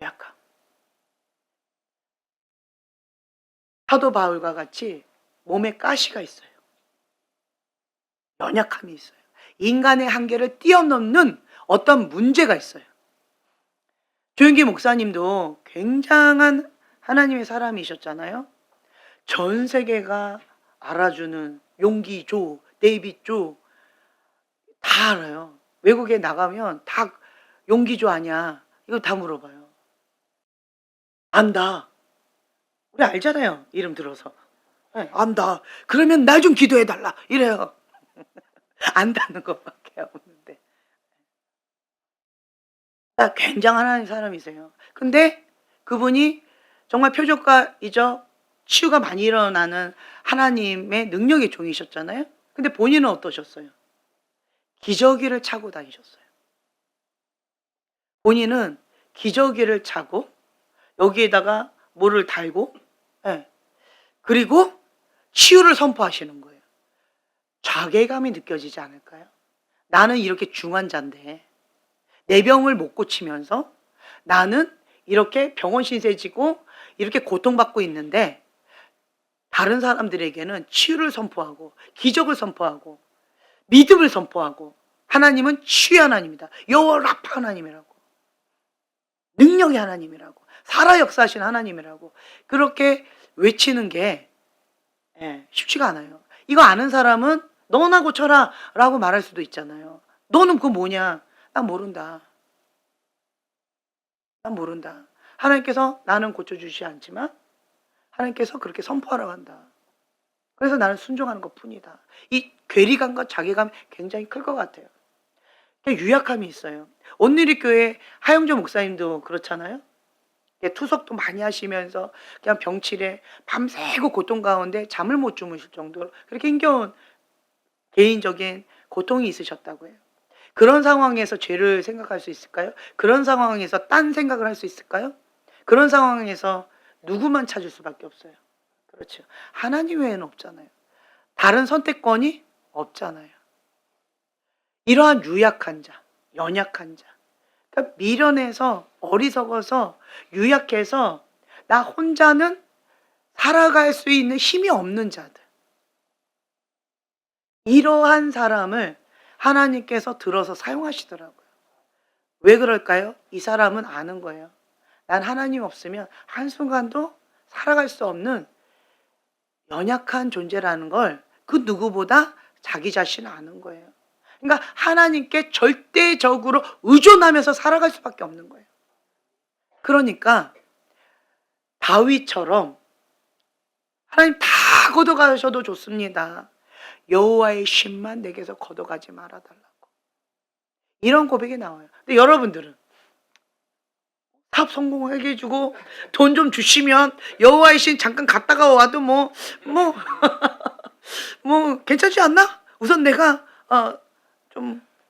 Speaker 1: 유약함. 사도 바울과 같이 몸에 가시가 있어요. 연약함이 있어요. 인간의 한계를 뛰어넘는 어떤 문제가 있어요. 조영기 목사님도 굉장한 하나님의 사람이셨잖아요. 전 세계가 알아주는 용기조, 데이빗조 다 알아요. 외국에 나가면 다 용기조 아냐? 이거 다 물어봐요. 안다. 우리 알잖아요. 이름 들어서. 예, 안다. 그러면 나 좀 기도해 달라. 이래요. 안다는 것밖에 없는데. 굉장한 하나님 사람이세요. 근데 그분이 정말 표적과이죠. 치유가 많이 일어나는 하나님의 능력의 종이셨잖아요. 근데 본인은 어떠셨어요? 기저귀를 차고 다니셨어요. 본인은 기저귀를 차고 여기에다가 뭐를 달고, 예, 그리고 치유를 선포하시는 거예요. 자괴감이 느껴지지 않을까요? 나는 이렇게 중환자인데 내 병을 못 고치면서 나는 이렇게 병원 신세 지고 이렇게 고통받고 있는데 다른 사람들에게는 치유를 선포하고 기적을 선포하고 믿음을 선포하고 하나님은 치유 하나님이다. 여호와 라파 하나님이라고. 능력의 하나님이라고. 살아 역사하신 하나님이라고. 그렇게 외치는 게 쉽지가 않아요. 이거 아는 사람은 너나 고쳐라 라고 말할 수도 있잖아요. 너는 그거 뭐냐? 난 모른다. 난 모른다. 하나님께서 나는 고쳐주시지 않지만 하나님께서 그렇게 선포하라고 한다. 그래서 나는 순종하는 것 뿐이다. 이 괴리감과 자괴감이 굉장히 클 것 같아요. 유약함이 있어요. 온누리 교회 하영조 목사님도 그렇잖아요. 투석도 많이 하시면서 그냥 병치레 밤새고 고통 가운데 잠을 못 주무실 정도로 그렇게 힘겨운 개인적인 고통이 있으셨다고 해요. 그런 상황에서 죄를 생각할 수 있을까요? 그런 상황에서 딴 생각을 할 수 있을까요? 그런 상황에서 누구만 찾을 수밖에 없어요. 그렇죠. 하나님 외에는 없잖아요. 다른 선택권이 없잖아요. 이러한 유약한 자, 연약한 자, 그러니까 미련해서 어리석어서 유약해서 나 혼자는 살아갈 수 있는 힘이 없는 자들, 이러한 사람을 하나님께서 들어서 사용하시더라고요. 왜 그럴까요? 이 사람은 아는 거예요. 난 하나님 없으면 한순간도 살아갈 수 없는 연약한 존재라는 걸 그 누구보다 자기 자신은 아는 거예요. 그러니까 하나님께 절대적으로 의존하면서 살아갈 수밖에 없는 거예요. 그러니까 다윗처럼 하나님 다 걷어가셔도 좋습니다. 여호와의 신만 내게서 걷어가지 말아달라고. 이런 고백이 나와요. 근데 여러분들은 사업 성공하게 해주고 돈 좀 주시면 여호와의 신 잠깐 갔다가 와도 뭐 괜찮지 않나? 우선 내가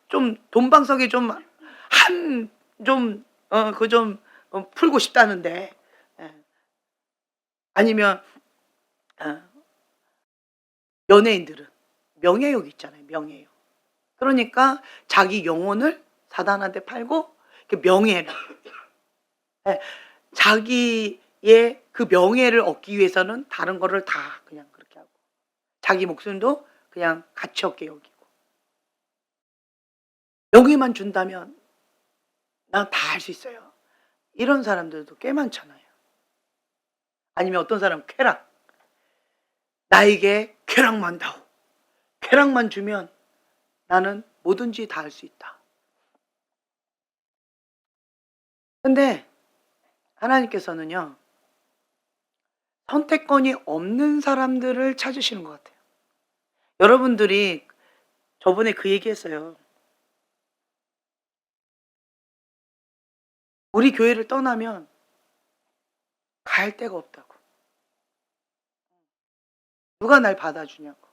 Speaker 1: 좀 돈방석에 풀고 싶다는데, 아니면 연예인들은 명예욕 있잖아요. 명예욕. 그러니까 자기 영혼을 사단한테 팔고 그 명예를, 자기의 그 명예를 얻기 위해서는 다른 거를 다 그냥 그렇게 하고 자기 목숨도 그냥 가치 없게 여기고, 명예만 준다면 난 다 할 수 있어요. 이런 사람들도 꽤 많잖아요. 아니면 어떤 사람은 쾌락. 나에게 쾌락만 다오. 쾌락만 주면 나는 뭐든지 다 할 수 있다. 근데 하나님께서는요, 선택권이 없는 사람들을 찾으시는 것 같아요. 여러분들이 저번에 그 얘기했어요. 우리 교회를 떠나면 갈 데가 없다고. 누가 날 받아주냐고.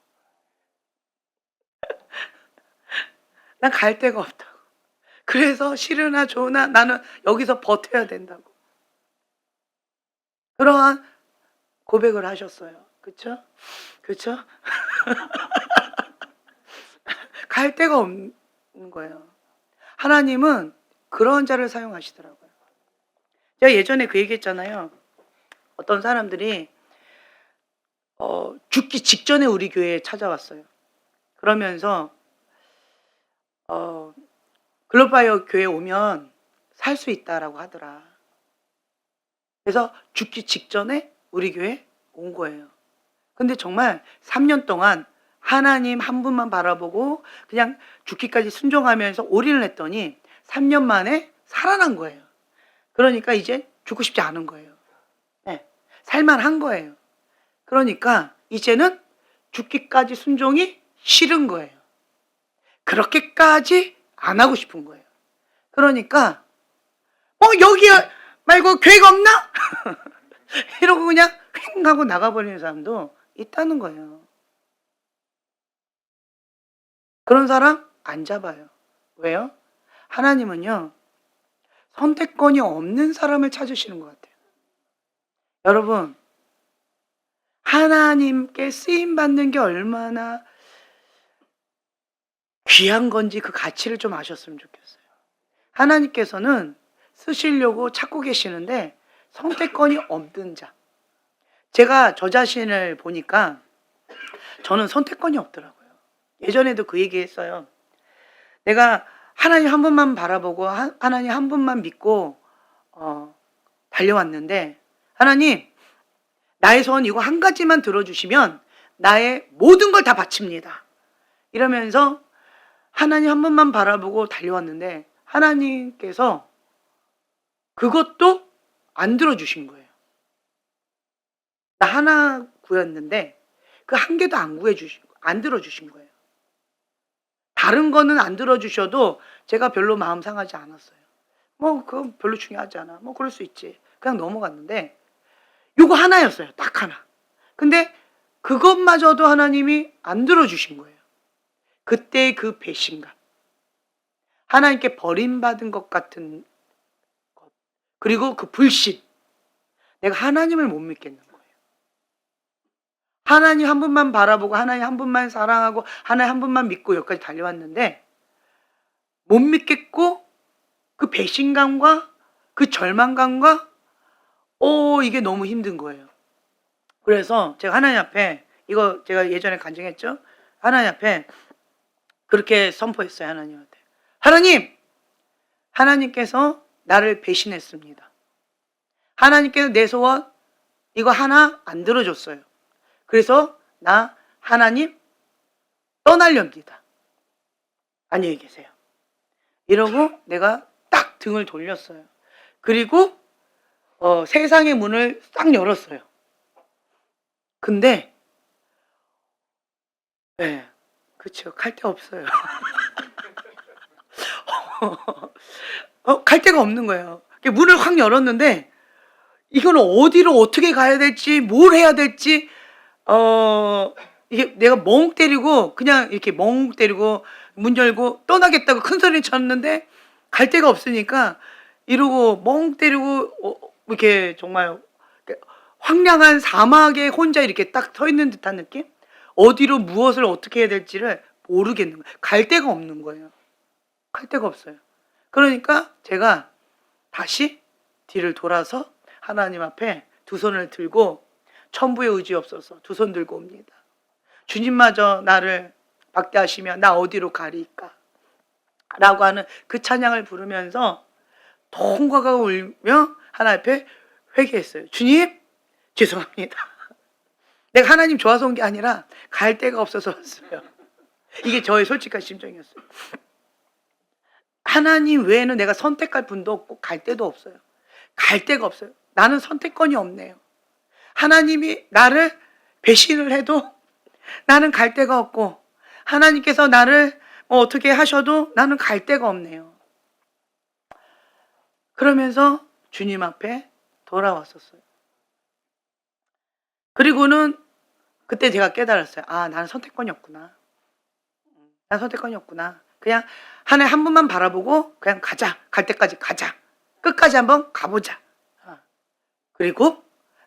Speaker 1: 난 갈 데가 없다고. 그래서 싫으나 좋으나 나는 여기서 버텨야 된다고. 그러한 고백을 하셨어요. 그쵸? 그쵸? 갈 데가 없는 거예요. 하나님은 그런 자를 사용하시더라고요. 제가 예전에 그 얘기했잖아요. 어떤 사람들이 죽기 직전에 우리 교회에 찾아왔어요. 그러면서 글로바이어 교회 오면 살 수 있다라고 하더라. 그래서 죽기 직전에 우리 교회 온 거예요. 근데 정말 3년 동안 하나님 한 분만 바라보고 그냥 죽기까지 순종하면서 올인을 했더니 3년 만에 살아난 거예요. 그러니까 이제 죽고 싶지 않은 거예요. 네. 살만한 거예요. 그러니까 이제는 죽기까지 순종이 싫은 거예요. 그렇게까지 안 하고 싶은 거예요. 그러니까 여기 말고 계획 없나? 이러고 그냥 휙 하고 나가버리는 사람도 있다는 거예요. 그런 사람 안 잡아요. 왜요? 하나님은요, 선택권이 없는 사람을 찾으시는 것 같아요. 여러분, 하나님께 쓰임받는 게 얼마나 귀한 건지 그 가치를 좀 아셨으면 좋겠어요. 하나님께서는 쓰시려고 찾고 계시는데 선택권이 없는 자. 제가 저 자신을 보니까 저는 선택권이 없더라고요. 예전에도 그 얘기 했어요. 내가 하나님 한 분만 바라보고 하나님 한 분만 믿고 달려왔는데, 하나님 나의 소원 이거 한 가지만 들어주시면 나의 모든 걸 다 바칩니다. 이러면서 하나님 한 분만 바라보고 달려왔는데 하나님께서 그것도 안 들어주신 거예요. 나 하나 구했는데 그 한 개도 안 들어주신 거예요. 다른 거는 안 들어주셔도 제가 별로 마음 상하지 않았어요. 그건 별로 중요하지 않아. 그럴 수 있지. 그냥 넘어갔는데 요거 하나였어요. 딱 하나. 근데 그것마저도 하나님이 안 들어주신 거예요. 그때의 그 배신감, 하나님께 버림받은 것 같은 것, 그리고 그 불신, 내가 하나님을 못 믿겠는 거예요. 하나님 한 분만 바라보고 하나님 한 분만 사랑하고 하나님 한 분만 믿고 여기까지 달려왔는데 못 믿겠고, 그 배신감과 그 절망감과 이게 너무 힘든 거예요. 그래서 제가 하나님 앞에, 이거 제가 예전에 간증했죠. 하나님 앞에 그렇게 선포했어요. 하나님한테, 하나님께서 나를 배신했습니다. 하나님께서 내 소원 이거 하나 안 들어줬어요. 그래서 나 하나님 떠나렵니다. 안녕히 계세요. 이러고 내가 딱 등을 돌렸어요. 그리고 세상의 문을 딱 열었어요. 근데 네, 그렇죠. 갈 데가 없어요. 갈 데가 없는 거예요. 문을 확 열었는데 이거는 어디로 어떻게 가야 될지, 뭘 해야 될지, 이게 내가 멍 때리고 그냥 이렇게 멍 때리고 문 열고 떠나겠다고 큰 소리 쳤는데 갈 데가 없으니까 이러고 멍 때리고 이렇게 정말 황량한 사막에 혼자 이렇게 딱 서 있는 듯한 느낌? 어디로 무엇을 어떻게 해야 될지를 모르겠는 거예요. 갈 데가 없는 거예요. 갈 데가 없어요. 그러니까 제가 다시 뒤를 돌아서 하나님 앞에 두 손을 들고 천부의 의지 없어서 두 손 들고 옵니다. 주님마저 나를 박대하시며 나 어디로 가리까? 라고 하는 그 찬양을 부르면서 통과가 울며 하나님 앞에 회개했어요. 주님, 죄송합니다. 내가 하나님 좋아서 온 게 아니라 갈 데가 없어서 왔어요. 이게 저의 솔직한 심정이었어요. 하나님 외에는 내가 선택할 분도 없고 갈 데도 없어요. 갈 데가 없어요. 나는 선택권이 없네요. 하나님이 나를 배신을 해도 나는 갈 데가 없고, 하나님께서 나를 어떻게 하셔도 나는 갈 데가 없네요. 그러면서 주님 앞에 돌아왔었어요. 그리고는 그때 제가 깨달았어요. 나는 선택권이 없구나. 난 선택권이 없구나. 그냥 하나님 한 분만 바라보고 그냥 가자. 갈 때까지 가자. 끝까지 한번 가보자. 그리고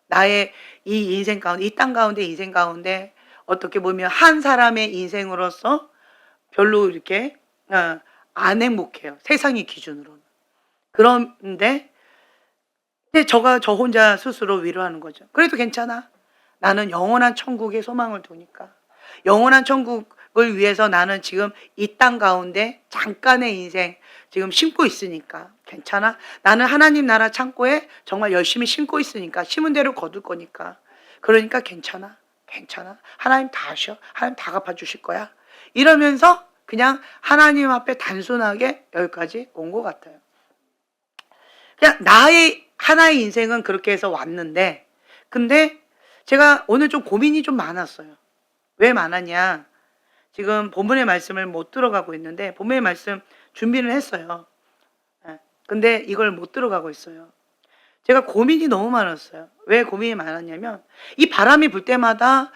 Speaker 1: 나의 이 인생 가운데, 이 땅 가운데, 인생 가운데 어떻게 보면 한 사람의 인생으로서 별로 이렇게 안 행복해요. 세상의 기준으로는. 그런데 저 혼자 스스로 위로하는 거죠. 그래도 괜찮아. 나는 영원한 천국에 소망을 두니까. 영원한 천국을 위해서 나는 지금 이 땅 가운데 잠깐의 인생 지금 심고 있으니까 괜찮아. 나는 하나님 나라 창고에 정말 열심히 심고 있으니까 심은 대로 거둘 거니까. 그러니까 괜찮아. 하나님 다 하셔. 하나님 다 갚아주실 거야. 이러면서 그냥 하나님 앞에 단순하게 여기까지 온 것 같아요. 그냥 나의 하나의 인생은 그렇게 해서 왔는데, 근데 제가 오늘 좀 고민이 좀 많았어요. 왜 많았냐? 지금 본문의 말씀을 못 들어가고 있는데 본문의 말씀 준비를 했어요. 예. 근데 이걸 못 들어가고 있어요. 제가 고민이 너무 많았어요. 왜 고민이 많았냐면 이 바람이 불 때마다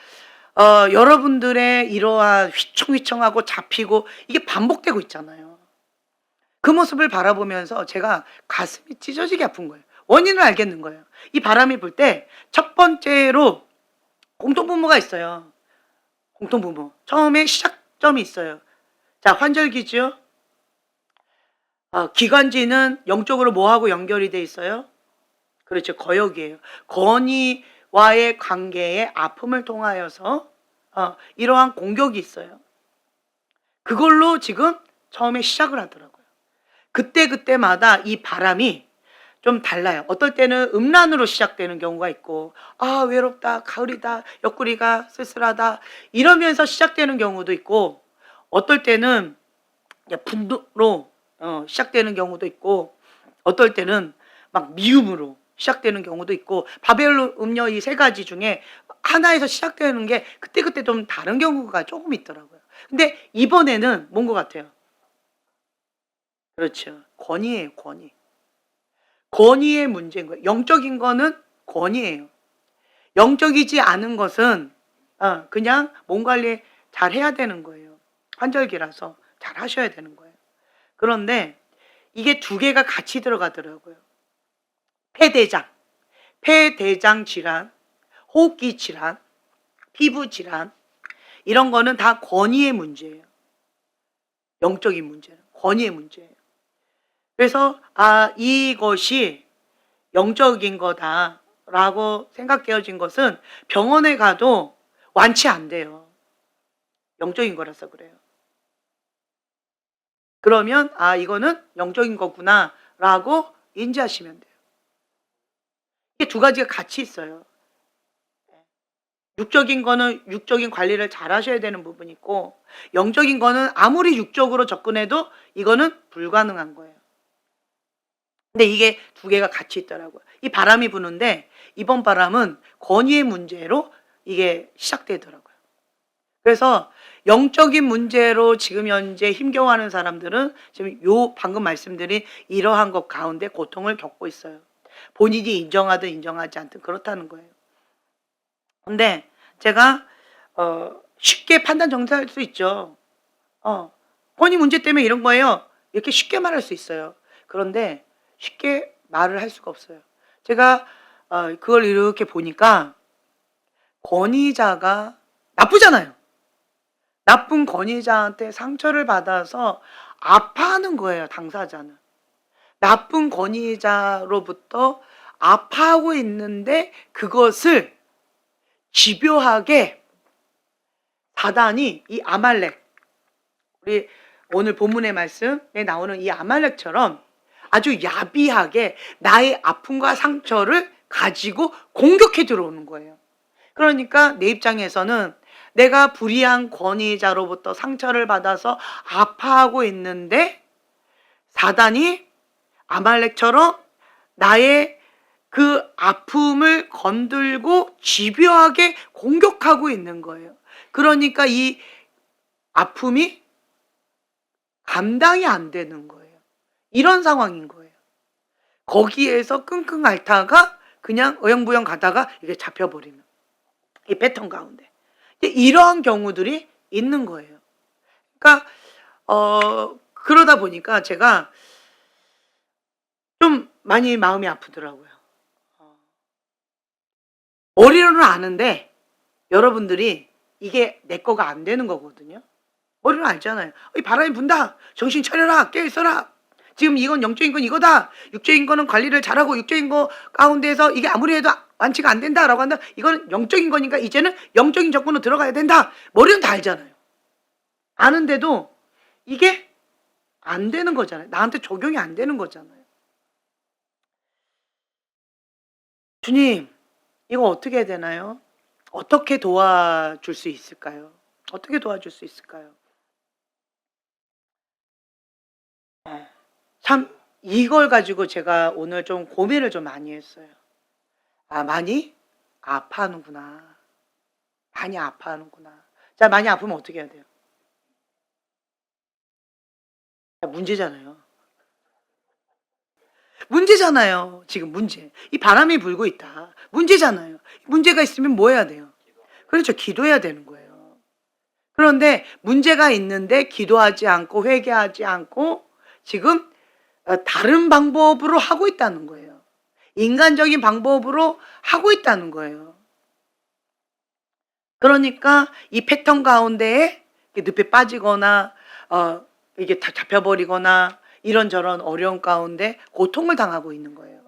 Speaker 1: 여러분들의 이러한 휘청휘청하고 잡히고 이게 반복되고 있잖아요. 그 모습을 바라보면서 제가 가슴이 찢어지게 아픈 거예요. 원인을 알겠는 거예요. 이 바람이 불 때 첫 번째로 공통분모가 있어요. 공통분모. 처음에 시작점이 있어요. 자, 환절기죠. 기관지는 영적으로 뭐하고 연결이 돼 있어요? 그렇죠. 거역이에요. 건이와의 관계의 아픔을 통하여서 이러한 공격이 있어요. 그걸로 지금 처음에 시작을 하더라고요. 그때마다 이 바람이 좀 달라요. 어떨 때는 음란으로 시작되는 경우가 있고, 외롭다, 가을이다, 옆구리가 쓸쓸하다, 이러면서 시작되는 경우도 있고, 어떨 때는 분노로 시작되는 경우도 있고, 어떨 때는 막 미움으로 시작되는 경우도 있고, 바벨론 음료 이 세 가지 중에 하나에서 시작되는 게 그때 좀 다른 경우가 조금 있더라고요. 근데 이번에는 뭔 것 같아요? 그렇죠. 권위예요, 권위. 권위의 문제인 거예요. 영적인 거는 권위예요. 영적이지 않은 것은 그냥 몸 관리 잘 해야 되는 거예요. 환절기라서 잘 하셔야 되는 거예요. 그런데 이게 두 개가 같이 들어가더라고요. 폐대장 질환, 호흡기 질환, 피부 질환, 이런 거는 다 권위의 문제예요. 영적인 문제는 권위의 문제예요. 그래서 이것이 영적인 거다라고 생각되어진 것은 병원에 가도 완치 안 돼요. 영적인 거라서 그래요. 그러면 이거는 영적인 거구나라고 인지하시면 돼요. 이게 두 가지가 같이 있어요. 육적인 거는 육적인 관리를 잘 하셔야 되는 부분이 있고, 영적인 거는 아무리 육적으로 접근해도 이거는 불가능한 거예요. 근데 이게 두 개가 같이 있더라고요. 이 바람이 부는데 이번 바람은 권위의 문제로 이게 시작되더라고요. 그래서 영적인 문제로 지금 현재 힘겨워하는 사람들은 지금 방금 말씀드린 이러한 것 가운데 고통을 겪고 있어요. 본인이 인정하든 인정하지 않든 그렇다는 거예요. 근데 제가 쉽게 판단 정사할 수 있죠. 권위 문제 때문에 이런 거예요. 이렇게 쉽게 말할 수 있어요. 그런데 쉽게 말을 할 수가 없어요. 제가 그걸 이렇게 보니까 권위자가 나쁘잖아요. 나쁜 권위자한테 상처를 받아서 아파하는 거예요, 당사자는. 나쁜 권위자로부터 아파하고 있는데 그것을 집요하게 사단이 이 아말렉, 우리 오늘 본문의 말씀에 나오는 이 아말렉처럼 아주 야비하게 나의 아픔과 상처를 가지고 공격해 들어오는 거예요. 그러니까 내 입장에서는 내가 불의한 권위자로부터 상처를 받아서 아파하고 있는데 사단이 아말렉처럼 나의 그 아픔을 건들고 집요하게 공격하고 있는 거예요. 그러니까 이 아픔이 감당이 안 되는 거예요. 이런 상황인 거예요. 거기에서 끙끙 앓다가 그냥 어영부영 가다가 이게 잡혀버리는 이 패턴 가운데 이러한 경우들이 있는 거예요. 그러니까 그러다 보니까 제가 좀 많이 마음이 아프더라고요. 머리로는 아는데 여러분들이 이게 내 거가 안 되는 거거든요. 머리로 알잖아요. 이 바람이 분다. 정신 차려라. 깨어 있어라. 지금 이건 영적인 건 이거다. 육적인 거는 관리를 잘하고 육적인 거 가운데서 이게 아무리 해도 완치가 안 된다라고 한다. 이건 영적인 거니까 이제는 영적인 접근으로 들어가야 된다. 머리는 다 알잖아요. 아는데도 이게 안 되는 거잖아요. 나한테 적용이 안 되는 거잖아요. 주님, 이거 어떻게 해야 되나요? 어떻게 도와줄 수 있을까요? 어떻게 도와줄 수 있을까요? 참 이걸 가지고 제가 오늘 좀 고민을 좀 많이 했어요. 많이? 아파하는구나. 많이 아파하는구나. 자, 많이 아프면 어떻게 해야 돼요? 문제잖아요. 문제잖아요. 지금 문제. 이 바람이 불고 있다. 문제잖아요. 문제가 있으면 뭐 해야 돼요? 그렇죠. 기도해야 되는 거예요. 그런데 문제가 있는데 기도하지 않고 회개하지 않고 지금 다른 방법으로 하고 있다는 거예요. 인간적인 방법으로 하고 있다는 거예요. 그러니까 이 패턴 가운데에 늪에 빠지거나 이게 다 잡혀버리거나 이런저런 어려움 가운데 고통을 당하고 있는 거예요.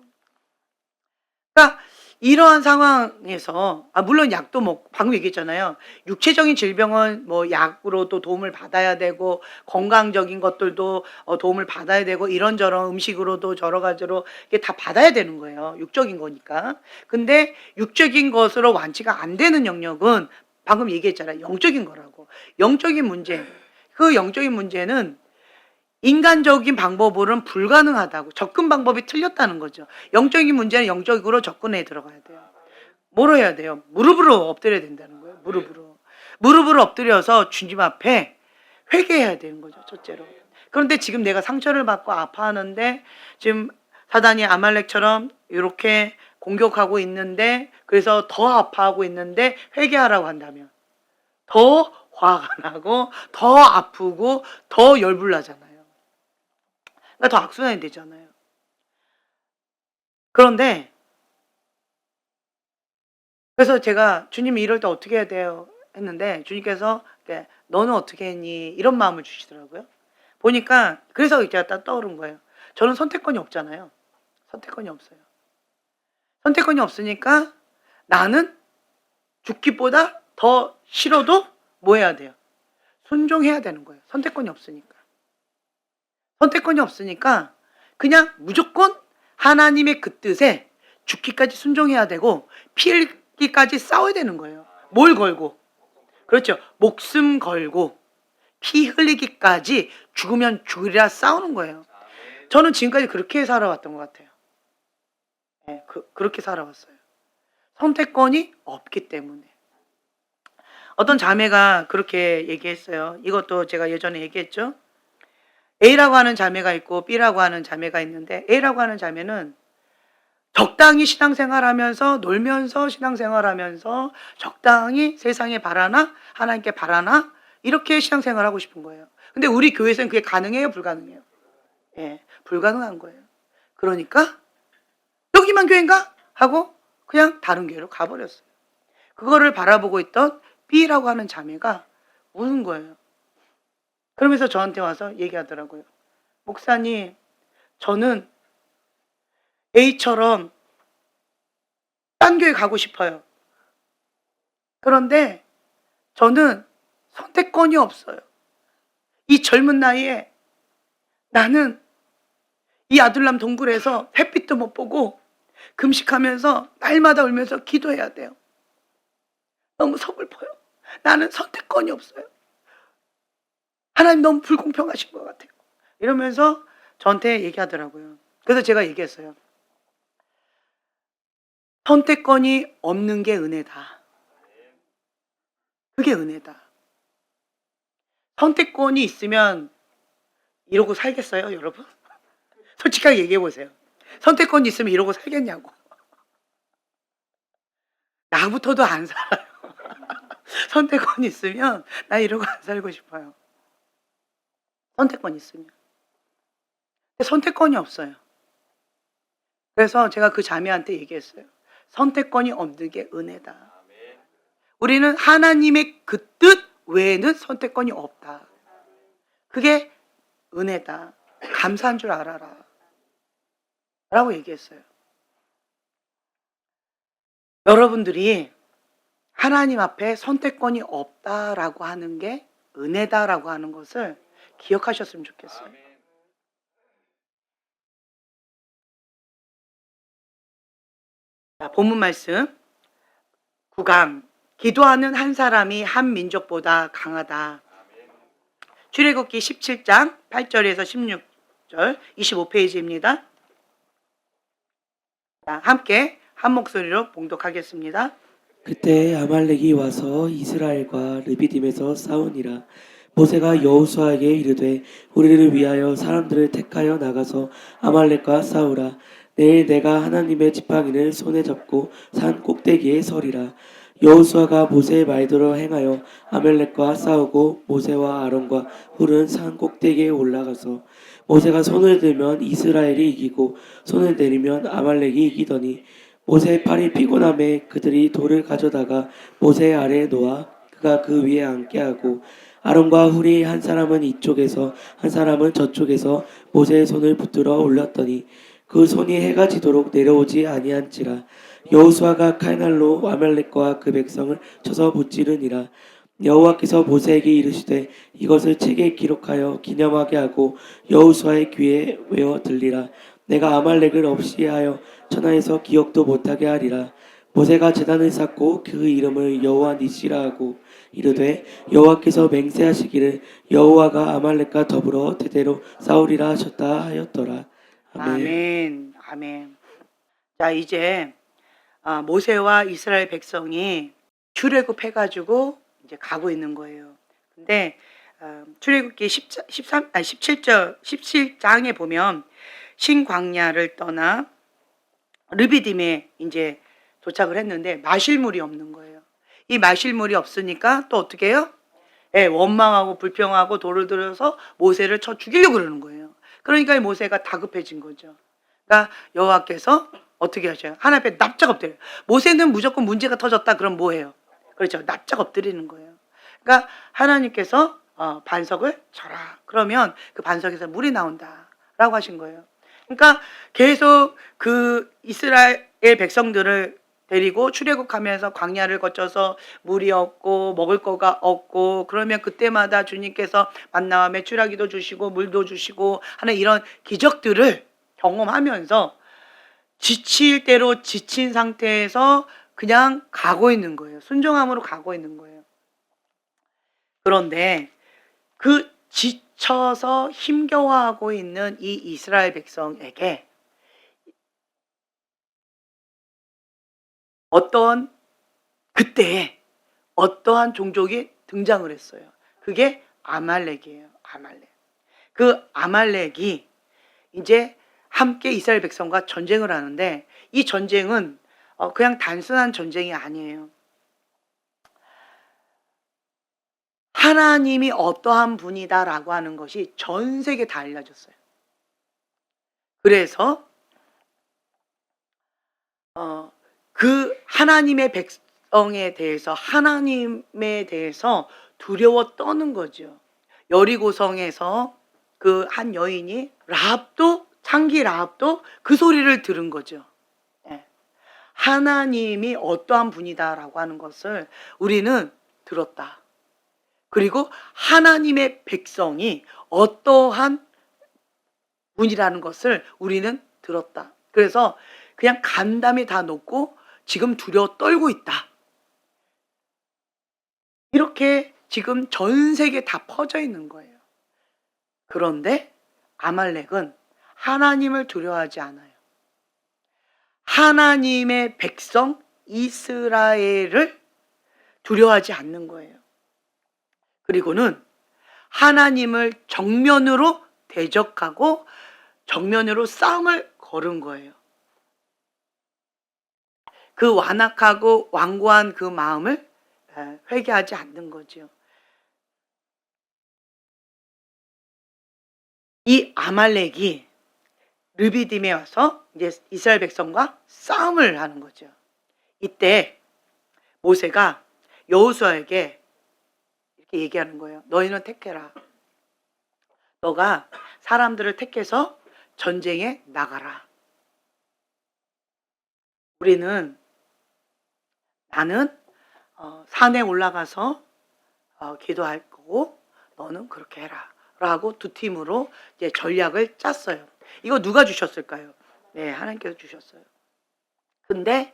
Speaker 1: 그러니까 이러한 상황에서 물론 약도 먹고 방금 얘기했잖아요. 육체적인 질병은 뭐 약으로도 도움을 받아야 되고 건강적인 것들도 도움을 받아야 되고 이런저런 음식으로도 여러 가지로 이게 다 받아야 되는 거예요. 육적인 거니까. 근데 육적인 것으로 완치가 안 되는 영역은 방금 얘기했잖아요. 영적인 거라고. 영적인 문제. 그 영적인 문제는 인간적인 방법으로는 불가능하다고. 접근 방법이 틀렸다는 거죠. 영적인 문제는 영적으로 접근해 들어가야 돼요. 뭐로 해야 돼요? 무릎으로 엎드려야 된다는 거예요. 무릎으로. 무릎으로 엎드려서 주님 앞에 회개해야 되는 거죠. 첫째로. 그런데 지금 내가 상처를 받고 아파하는데 지금 사단이 아말렉처럼 이렇게 공격하고 있는데 그래서 더 아파하고 있는데 회개하라고 한다면 더 화가 나고 더 아프고 더 열불나잖아요. 그러니까 더 악순환이 되잖아요. 그런데 그래서 제가 주님 이럴 때 어떻게 해야 돼요? 했는데 주님께서 너는 어떻게 했니? 이런 마음을 주시더라고요. 보니까 그래서 제가 딱 떠오른 거예요. 저는 선택권이 없잖아요. 선택권이 없어요. 선택권이 없으니까 나는 죽기보다 더 싫어도 뭐 해야 돼요? 순종해야 되는 거예요. 선택권이 없으니까. 선택권이 없으니까 그냥 무조건 하나님의 그 뜻에 죽기까지 순종해야 되고 피 흘리기까지 싸워야 되는 거예요. 뭘 걸고? 그렇죠. 목숨 걸고 피 흘리기까지 죽으면 죽으리라 싸우는 거예요. 저는 지금까지 그렇게 살아왔던 것 같아요. 네, 그렇게 살아왔어요. 선택권이 없기 때문에. 어떤 자매가 그렇게 얘기했어요. 이것도 제가 예전에 얘기했죠. A라고 하는 자매가 있고 B라고 하는 자매가 있는데 A라고 하는 자매는 적당히 신앙생활하면서 놀면서 신앙생활하면서 적당히 세상에 바라나 하나님께 바라나 이렇게 신앙생활하고 싶은 거예요. 근데 우리 교회에서는 그게 가능해요? 불가능해요? 예, 불가능한 거예요. 그러니까 여기만 교회인가? 하고 그냥 다른 교회로 가버렸어요. 그거를 바라보고 있던 B라고 하는 자매가 우는 거예요. 그러면서 저한테 와서 얘기하더라고요. 목사님, 저는 A처럼 딴 교회 가고 싶어요. 그런데 저는 선택권이 없어요. 이 젊은 나이에 나는 이 아들람 동굴에서 햇빛도 못 보고 금식하면서 날마다 울면서 기도해야 돼요. 너무 서글퍼요. 나는 선택권이 없어요. 하나님 너무 불공평하신 것 같아요. 이러면서 저한테 얘기하더라고요. 그래서 제가 얘기했어요. 선택권이 없는 게 은혜다. 그게 은혜다. 선택권이 있으면 이러고 살겠어요, 여러분? 솔직하게 얘기해 보세요. 선택권이 있으면 이러고 살겠냐고. 나부터도 안 살아요. 선택권이 있으면 나 이러고 안 살고 싶어요. 선택권이 있으면. 근데 선택권이 없어요. 그래서 제가 그 자매한테 얘기했어요. 선택권이 없는 게 은혜다. 우리는 하나님의 그 뜻 외에는 선택권이 없다. 그게 은혜다. 감사한 줄 알아라. 라고 얘기했어요. 여러분들이 하나님 앞에 선택권이 없다라고 하는 게 은혜다라고 하는 것을 기억하셨으면 좋겠어요. 자, 본문 말씀 9강 기도하는 한 사람이 한 민족보다 강하다. 출애굽기 17장 8절에서 16절 25페이지입니다. 자, 함께 한 목소리로 봉독하겠습니다.
Speaker 2: 그때 아말렉이 와서 이스라엘과 르비딤에서 싸우니라. 모세가 여호수아에게 이르되 우리를 위하여 사람들을 택하여 나가서 아말렉과 싸우라. 내일 내가 하나님의 지팡이를 손에 잡고 산 꼭대기에 서리라. 여호수아가 모세의 말대로 행하여 아말렉과 싸우고 모세와 아론과 훌은 산 꼭대기에 올라가서 모세가 손을 들면 이스라엘이 이기고 손을 내리면 아말렉이 이기더니 모세의 팔이 피곤함에 그들이 돌을 가져다가 모세 아래에 놓아 그가 그 위에 앉게 하고 아론과 훌이 한 사람은 이쪽에서 한 사람은 저쪽에서 모세의 손을 붙들어 올렸더니 그 손이 해가 지도록 내려오지 아니한지라. 여호수아가 칼날로 아말렉과 그 백성을 쳐서 무찌르니라. 여호와께서 모세에게 이르시되 이것을 책에 기록하여 기념하게 하고 여호수아의 귀에 외워 들리라. 내가 아말렉을 없이 하여 천하에서 기억도 못하게 하리라. 모세가 제단을 쌓고 그 이름을 여호와 니시라 하고 이르되 여호와께서 맹세하시기를 여호와가 아말렉과 더불어 대대로 싸우리라 하셨다 하였더라. 아멘.
Speaker 1: 아멘. 아멘. 자, 이제 모세와 이스라엘 백성이 출애굽해가지고 이제 가고 있는 거예요. 근데 출애굽기 17장에 보면 신광야를 떠나 르비딤에 이제 도착을 했는데 마실 물이 없는 거예요. 이 마실 물이 없으니까 또 어떻게 해요? 예, 원망하고 불평하고 돌을 들어서 모세를 쳐 죽이려고 그러는 거예요. 그러니까 이 모세가 다급해진 거죠. 그러니까 여호와께서 어떻게 하셔요? 하나님 앞에 납작 엎드려요. 모세는 무조건 문제가 터졌다 그럼 뭐해요? 그렇죠. 납작 엎드리는 거예요. 그러니까 하나님께서 반석을 쳐라. 그러면 그 반석에서 물이 나온다라고 하신 거예요. 그러니까 계속 그 이스라엘 백성들을 데리고 출애굽하면서 광야를 거쳐서 물이 없고 먹을 거가 없고 그러면 그때마다 주님께서 만나와 메추라기도 주시고 물도 주시고 하는 이런 기적들을 경험하면서 지칠 대로 지친 상태에서 그냥 가고 있는 거예요. 순종함으로 가고 있는 거예요. 그런데 그 지쳐서 힘겨워하고 있는 이 이스라엘 백성에게 그때 어떠한 종족이 등장을 했어요. 그게 아말렉이에요. 아말렉. 그 아말렉이 이제 함께 이스라엘 백성과 전쟁을 하는데 이 전쟁은 그냥 단순한 전쟁이 아니에요. 하나님이 어떠한 분이다라고 하는 것이 전 세계에 다 알려졌어요. 그래서 그 하나님의 백성에 대해서 하나님에 대해서 두려워 떠는 거죠. 여리고성에서 그 한 여인이 창기 라합도 그 소리를 들은 거죠. 예. 하나님이 어떠한 분이다라고 하는 것을 우리는 들었다. 그리고 하나님의 백성이 어떠한 분이라는 것을 우리는 들었다. 그래서 그냥 간담이 다 놓고 지금 두려워 떨고 있다. 이렇게 지금 전 세계에 다 퍼져 있는 거예요. 그런데 아말렉은 하나님을 두려워하지 않아요. 하나님의 백성 이스라엘을 두려워하지 않는 거예요. 그리고는 하나님을 정면으로 대적하고 정면으로 싸움을 걸은 거예요. 그 완악하고 완고한 그 마음을 회개하지 않는 거죠. 이 아말렉이 르비딤에 와서 이제 이스라엘 백성과 싸움을 하는 거죠. 이때 모세가 여호수아에게 이렇게 얘기하는 거예요. 너희는 택해라. 너가 사람들을 택해서 전쟁에 나가라. 나는 산에 올라가서 기도할 거고 너는 그렇게 해라. 라고 두 팀으로 이제 전략을 짰어요. 이거 누가 주셨을까요? 네, 하나님께서 주셨어요. 근데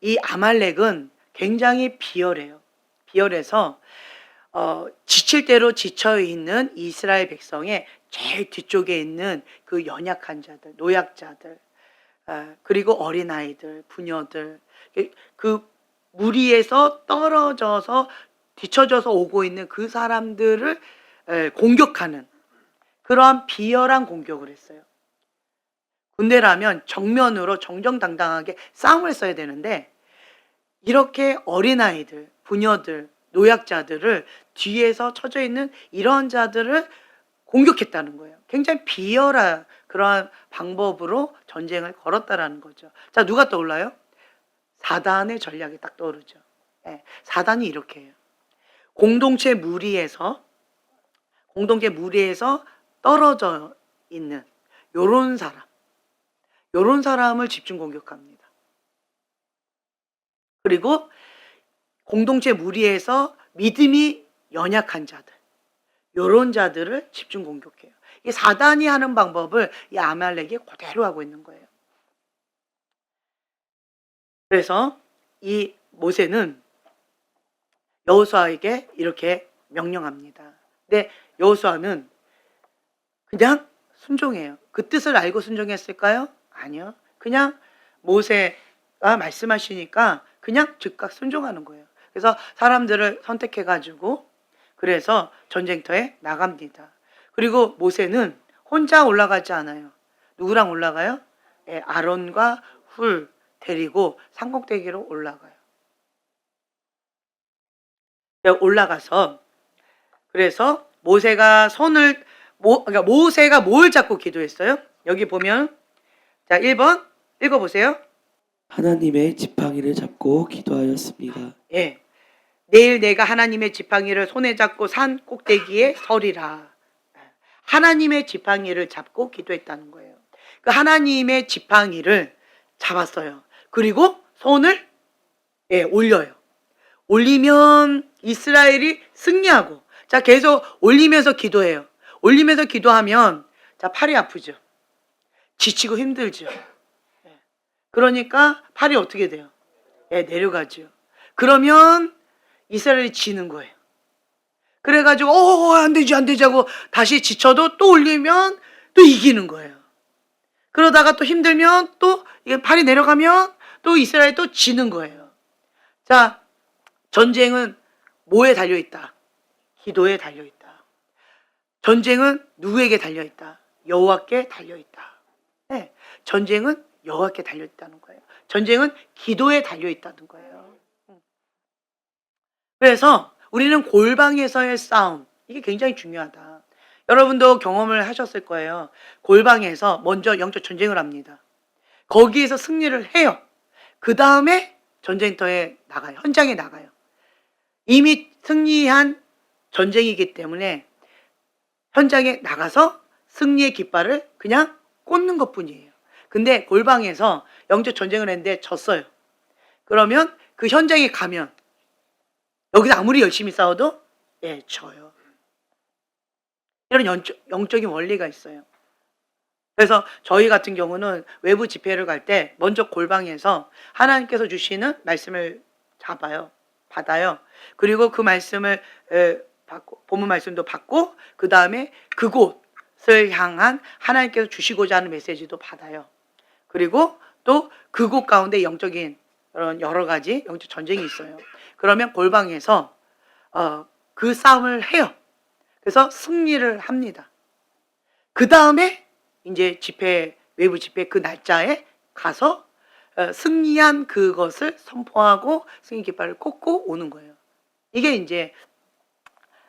Speaker 1: 이 아말렉은 굉장히 비열해요. 비열해서 지칠 대로 지쳐 있는 이스라엘 백성의 제일 뒤쪽에 있는 그 연약한 자들, 노약자들, 그리고 어린아이들, 부녀들, 그 무리에서 떨어져서 뒤처져서 오고 있는 그 사람들을 공격하는 그러한 비열한 공격을 했어요. 군대라면 정면으로 정정당당하게 싸움을 써야 되는데 이렇게 어린아이들, 부녀들, 노약자들을 뒤에서 처져 있는 이런 자들을 공격했다는 거예요. 굉장히 비열한 그러한 방법으로 전쟁을 걸었다라는 거죠. 자, 누가 떠올라요? 사단의 전략이 딱 떠오르죠. 예, 사단이 이렇게 해요. 공동체 무리에서 떨어져 있는 요런 사람을 집중 공격합니다. 그리고 공동체 무리에서 믿음이 연약한 자들, 요런 자들을 집중 공격해요. 이 사단이 하는 방법을 이 아말렉이 그대로 하고 있는 거예요. 그래서 이 모세는 여호수아에게 이렇게 명령합니다. 근데 여호수아는 그냥 순종해요. 그 뜻을 알고 순종했을까요? 아니요. 그냥 모세가 말씀하시니까 그냥 즉각 순종하는 거예요. 그래서 사람들을 선택해가지고 그래서 전쟁터에 나갑니다. 그리고 모세는 혼자 올라가지 않아요. 누구랑 올라가요? 예, 아론과 훌 데리고 산꼭대기로 올라가요. 올라가서 그래서 모세가 그러니까 모세가 뭘 잡고 기도했어요? 여기 보면 자 1번 읽어보세요.
Speaker 2: 하나님의 지팡이를 잡고 기도하였습니다.
Speaker 1: 예, 내일 내가 하나님의 지팡이를 손에 잡고 산 꼭대기에 서리라. 하나님의 지팡이를 잡고 기도했다는 거예요. 그 하나님의 지팡이를 잡았어요. 그리고 손을 올려요. 올리면 이스라엘이 승리하고, 자 계속 올리면서 기도해요. 올리면서 기도하면 자 팔이 아프죠. 지치고 힘들죠. 그러니까 팔이 어떻게 돼요? 내려가죠. 그러면 이스라엘이 지는 거예요. 그래가지고 안 되지 하고 다시 지쳐도 또 올리면 또 이기는 거예요. 그러다가 또 힘들면 또 이게 팔이 내려가면 또 이스라엘이 또 지는 거예요. 자, 전쟁은 뭐에 달려있다? 기도에 달려있다. 전쟁은 누구에게 달려있다? 여호와께 달려있다. 네, 전쟁은 여호와께 달려있다는 거예요. 전쟁은 기도에 달려있다는 거예요. 그래서 우리는 골방에서의 싸움, 이게 굉장히 중요하다. 여러분도 경험을 하셨을 거예요. 골방에서 먼저 영적 전쟁을 합니다. 거기에서 승리를 해요. 그 다음에 전쟁터에 나가요. 현장에 나가요. 이미 승리한 전쟁이기 때문에 현장에 나가서 승리의 깃발을 그냥 꽂는 것뿐이에요. 근데 골방에서 영적 전쟁을 했는데 졌어요. 그러면 그 현장에 가면 여기서 아무리 열심히 싸워도 져요. 이런 영적인 원리가 있어요. 그래서 저희 같은 경우는 외부 집회를 갈 때 먼저 골방에서 하나님께서 주시는 말씀을 받아요. 그리고 그 말씀을 받고, 본문 말씀도 받고, 그 다음에 그곳을 향한 하나님께서 주시고자 하는 메시지도 받아요. 그리고 또 그곳 가운데 영적인 여러 가지 영적 전쟁이 있어요. 그러면 골방에서 그 싸움을 해요. 그래서 승리를 합니다. 그 다음에 이제 외부 집회 그 날짜에 가서 승리한 그것을 선포하고 승리 깃발을 꽂고 오는 거예요. 이게 이제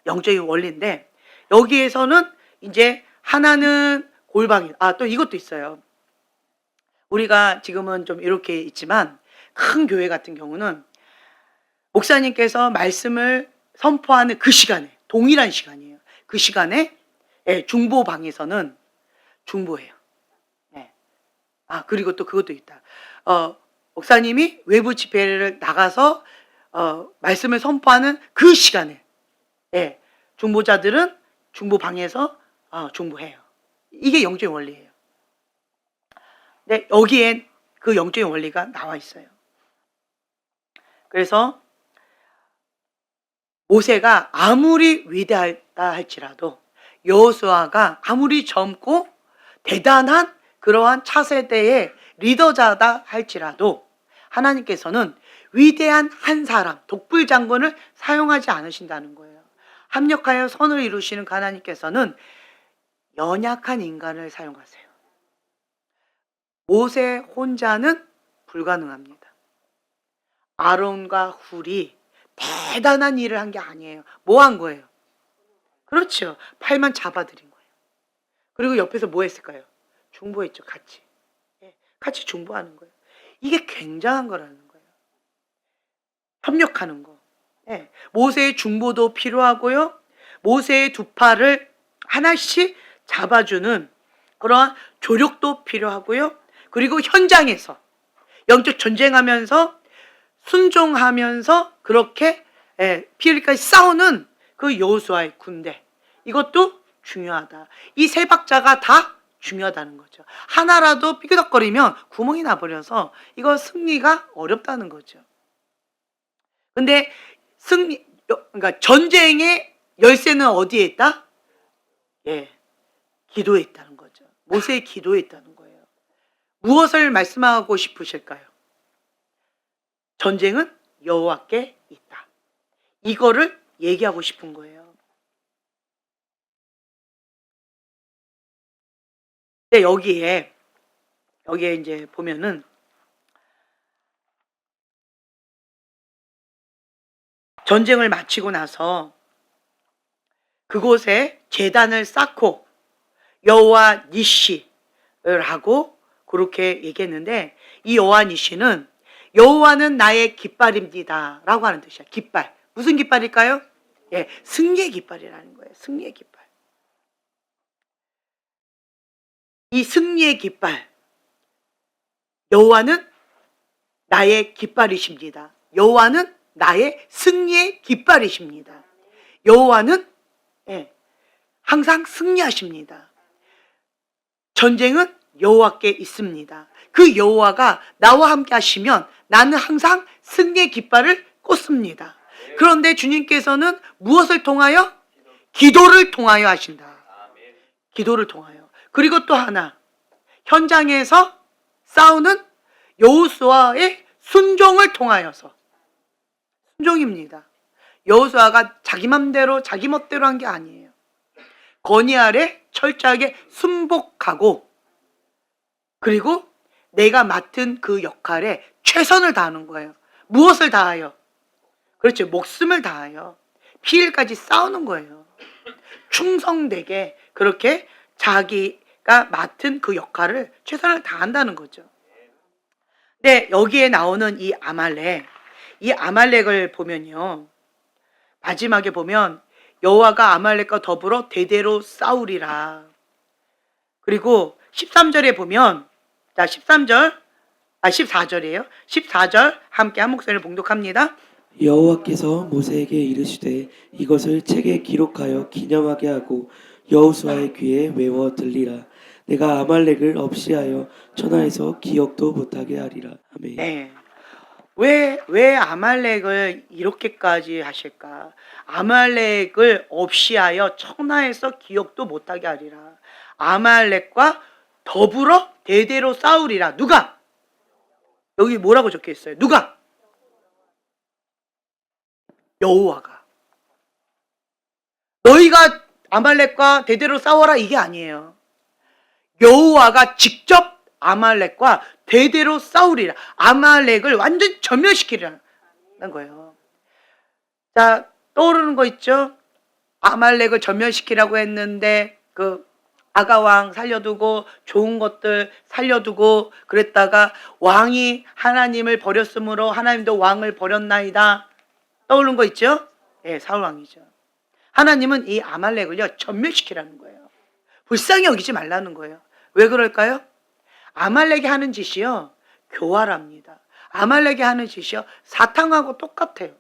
Speaker 1: 영적인 원리인데, 여기에서는 이제 하나는 골방이, 또 이것도 있어요. 우리가 지금은 좀 이렇게 있지만 큰 교회 같은 경우는 목사님께서 말씀을 선포하는 그 시간에, 동일한 시간이에요. 그 시간에 중보방에서는 중보해요. 그리고 또 그것도 있다. 목사님이 외부 집회를 나가서 말씀을 선포하는 그 시간에 중보자들은 중보방에서 중보해요. 이게 영적인 원리예요. 근데 여기에 그 영적인 원리가 나와 있어요. 그래서 모세가 아무리 위대하다 할지라도, 여호수아가 아무리 젊고 대단한 그러한 차세대의 리더자다 할지라도 하나님께서는 위대한 한 사람, 독불 장군을 사용하지 않으신다는 거예요. 합력하여 선을 이루시는 하나님께서는 연약한 인간을 사용하세요. 모세 혼자는 불가능합니다. 아론과 훌이 대단한 일을 한 게 아니에요. 뭐 한 거예요? 그렇죠. 팔만 잡아들인 거예요. 그리고 옆에서 뭐 했을까요? 중보했죠. 같이. 같이 중보하는 거예요. 이게 굉장한 거라는 거예요. 협력하는 거. 모세의 중보도 필요하고요. 모세의 두 팔을 하나씩 잡아주는 그러한 조력도 필요하고요. 그리고 현장에서 영적 전쟁하면서 순종하면서 그렇게 피 흘리까지 싸우는 그 여호수아의 군대, 이것도 중요하다. 이 세 박자가 다 중요하다는 거죠. 하나라도 삐그덕거리면 구멍이 나버려서 이거 승리가 어렵다는 거죠. 근데 그러니까 전쟁의 열쇠는 어디에 있다? 기도에 있다는 거죠. 모세의 기도에 있다는 거예요. 무엇을 말씀하고 싶으실까요? 전쟁은 여호와께 있다. 이거를 얘기하고 싶은 거예요. 근데 여기에 이제 보면은 전쟁을 마치고 나서 그곳에 제단을 쌓고 여호와 니시를 하고 그렇게 얘기했는데, 이 여호와 니시는 여호와는 나의 깃발입니다 라고 하는 뜻이야. 깃발. 무슨 깃발일까요? 승리의 깃발이라는 거예요. 승리의 깃발. 이 승리의 깃발, 여호와는 나의 깃발이십니다. 여호와는 나의 승리의 깃발이십니다. 여호와는 항상 승리하십니다. 전쟁은 여호와께 있습니다. 그 여호와가 나와 함께 하시면 나는 항상 승리의 깃발을 꽂습니다. 그런데 주님께서는 무엇을 통하여? 기도를 통하여 하신다. 기도를 통하여. 그리고 또 하나, 현장에서 싸우는 여호수아의 순종을 통하여서. 순종입니다. 여호수아가 자기 맘대로 자기 멋대로 한 게 아니에요. 건의 아래 철저하게 순복하고, 그리고 내가 맡은 그 역할에 최선을 다하는 거예요. 무엇을 다하여? 그렇죠. 목숨을 다하여 피일까지 싸우는 거예요. 충성되게 그렇게 자기가 맡은 그 역할을 최선을 다한다는 거죠. 근데 여기에 나오는 이 아말렉을 보면요, 마지막에 보면 여호와가 아말렉과 더불어 대대로 싸우리라. 그리고 13절에 보면, 자 14절이에요. 14절 함께 한 목소리를 봉독합니다.
Speaker 2: 여호와께서 모세에게 이르시되 이것을 책에 기록하여 기념하게 하고 여호수아의 귀에 외워 들리라. 내가 아말렉을 없이하여 천하에서 기억도 못하게 하리라. 아멘.
Speaker 1: 네. 왜 아말렉을 이렇게까지 하실까? 아말렉을 없이하여 천하에서 기억도 못하게 하리라. 아말렉과 더불어 대대로 싸우리라. 누가? 여기 뭐라고 적혀 있어요? 누가? 여호와가. 너희가 아말렉과 대대로 싸워라 이게 아니에요. 여호와가 직접 아말렉과 대대로 싸우리라. 아말렉을 완전 전멸시키라는 거예요. 자, 떠오르는 거 있죠? 아말렉을 전멸시키라고 했는데 그 아가왕 살려두고 좋은 것들 살려두고 그랬다가 왕이 하나님을 버렸으므로 하나님도 왕을 버렸나이다. 떠오르는 거 있죠? 사울 왕이죠. 하나님은 이 아말렉을요 전멸시키라는 거예요. 불쌍히 여기지 말라는 거예요. 왜 그럴까요? 아말렉이 하는 짓이요 교활합니다. 아말렉이 하는 짓이요 사탕하고 똑같아요.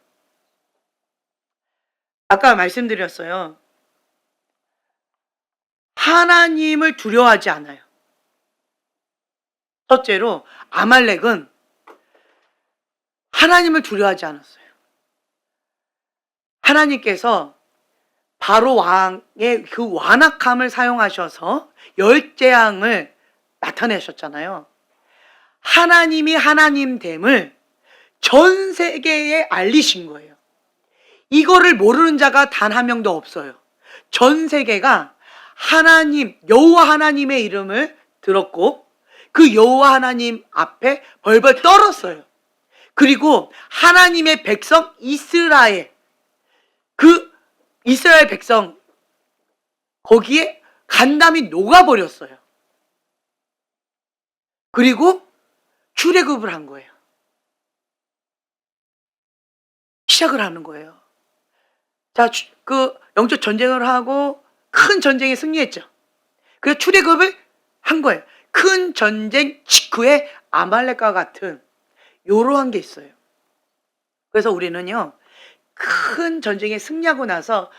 Speaker 1: 아까 말씀드렸어요. 하나님을 두려워하지 않아요. 첫째로 아말렉은 하나님을 두려워하지 않았어요. 하나님께서 바로 왕의 그 완악함을 사용하셔서 열 재앙을 나타내셨잖아요. 하나님이 하나님됨을 전 세계에 알리신 거예요. 이거를 모르는 자가 단 한 명도 없어요. 전 세계가 하나님, 여호와 하나님의 이름을 들었고 그 여호와 하나님 앞에 벌벌 떨었어요. 그리고 하나님의 백성 이스라엘, 그 이스라엘 백성 거기에 간담이 녹아버렸어요. 그리고 출애굽을 한 거예요. 시작을 하는 거예요. 자, 그 영적 전쟁을 하고 큰 전쟁에 승리했죠. 그래서 출애굽을 한 거예요. 큰 전쟁 직후에 아말렉과 같은 이러한 게 있어요. 그래서 우리는요, 큰 전쟁에 승리하고 나서